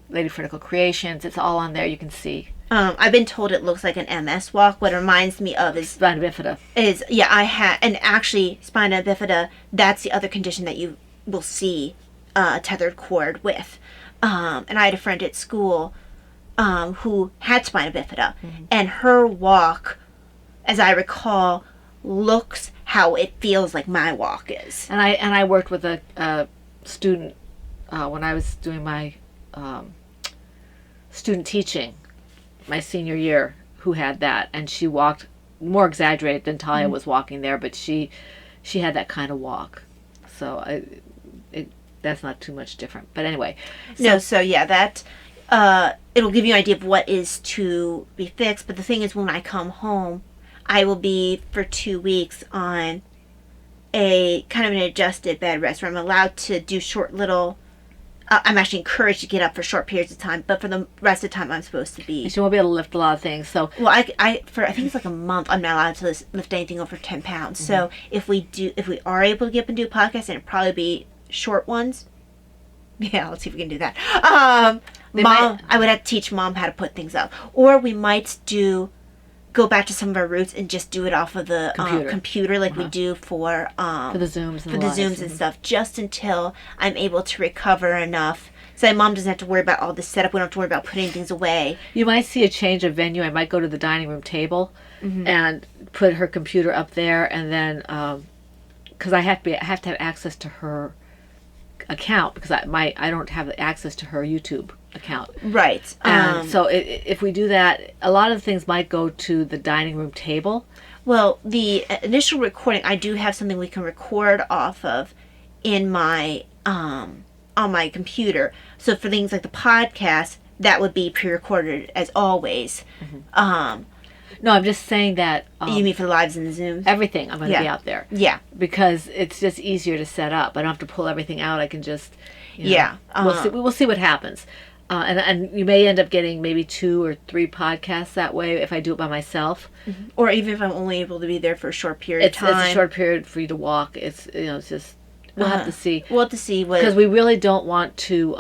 Lady Critical Creations. It's all on there. You can see. I've been told it looks like an MS walk. What it reminds me of is spina bifida. I had, and actually spina bifida. That's the other condition that you will see a tethered cord with. And I had a friend at school who had spina bifida, and her walk, as I recall, looks how it feels like my walk is. And I worked with a student when I was doing my student teaching my senior year, who had that, and she walked more exaggerated than Talia was walking there, but she had that kind of walk. So that's not too much different. But anyway, So yeah, that it'll give you an idea of what is to be fixed. But the thing is, when I come home, I will be for 2 weeks on a kind of an adjusted bed rest where I'm allowed to do short little. I'm actually encouraged to get up for short periods of time, but for the rest of the time, I'm supposed to be. you won't be able to lift a lot of things. So Well, I think it's like a month. I'm not allowed to lift anything over 10 pounds. So if we are able to get up and do a podcast, and it'd probably be short ones. Yeah, let's see if we can do that. I would have to teach Mom how to put things up, or we might go back to some of our roots and just do it off of the computer like we do for the Zooms and stuff, just until I'm able to recover enough so Mom doesn't have to worry about all this setup. We don't have to worry about putting things away. You might see a change of venue. I might go to the dining room table and put her computer up there, and then because I have to have access to her account, because I don't have access to her YouTube account. Right. And so if we do that, a lot of the things might go to the dining room table. Well, the initial recording, I do have something we can record off of in my on my computer. So for things like the podcast, that would be pre-recorded as always. No, I'm just saying that. You mean for the lives and the Zooms? Everything, I'm going to be out there. Yeah. Because it's just easier to set up. I don't have to pull everything out. I can just. We'll see what happens. And you may end up getting maybe 2 or 3 podcasts that way if I do it by myself. Or even if I'm only able to be there for a short period of time. It's a short period for you to walk. It's just we'll have to see. We'll have to see what, because we really don't want to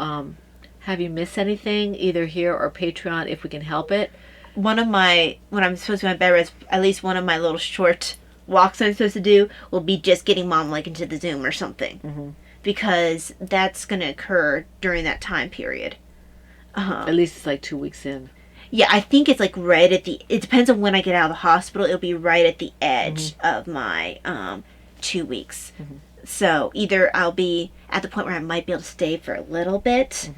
have you miss anything either here or Patreon if we can help it. When I'm supposed to be on bed rest, at least one of my little short walks I'm supposed to do will be just getting Mom like into the Zoom or something, because that's going to occur during that time period. At least it's like 2 weeks in. Yeah, I think it's like right at the. It depends on when I get out of the hospital. It'll be right at the edge of my 2 weeks. So either I'll be at the point where I might be able to stay for a little bit,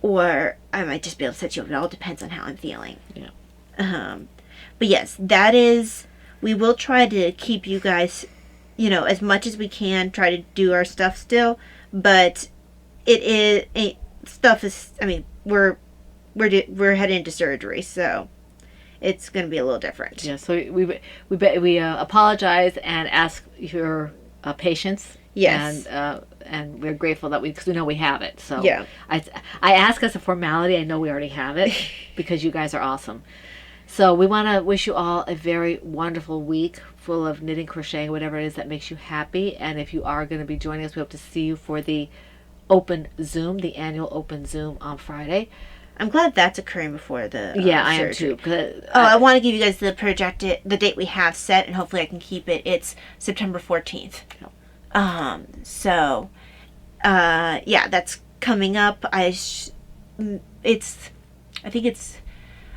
or I might just be able to set you up. It all depends on how I'm feeling. Yeah. But yes, that is. We will try to keep you guys, as much as we can. Try to do our stuff still, but stuff is. I mean, we're heading into surgery, so it's going to be a little different. Yeah. So we apologize and ask your patience. Yes. And we're grateful that because we know we have it. So yeah. I ask as a formality. I know we already have it because you guys are awesome. So we want to wish you all a very wonderful week full of knitting, crocheting, whatever it is that makes you happy. And if you are going to be joining us, we hope to see you for the open Zoom, the annual open Zoom on Friday. I'm glad that's occurring before the I surgery. am too. I want to give you guys the date we have set, and hopefully I can keep it. It's September 14th. That's coming up. I think it's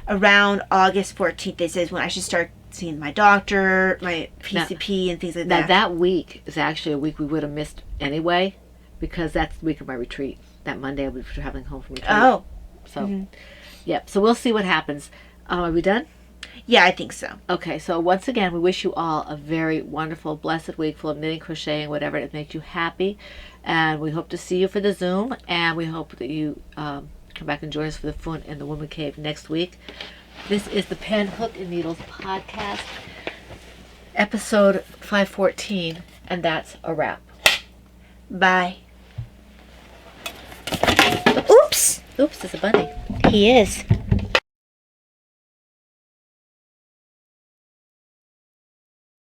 around August 14th. They says when I should start seeing my doctor, my PCP, and things like that. That week is actually a week we would have missed anyway, because that's the week of my retreat. That Monday I'll be traveling home from retreat. Oh. So, yeah. So we'll see what happens. Are we done? Yeah, I think so. Okay, so once again, we wish you all a very wonderful, blessed week full of knitting, crocheting, whatever that makes you happy. And we hope to see you for the Zoom. And we hope that you come back and join us for the Fun in the Woman Cave next week. This is the Pen, Hook, and Needles podcast, episode 514. And that's a wrap. Bye. Oops, there's a bunny. He is.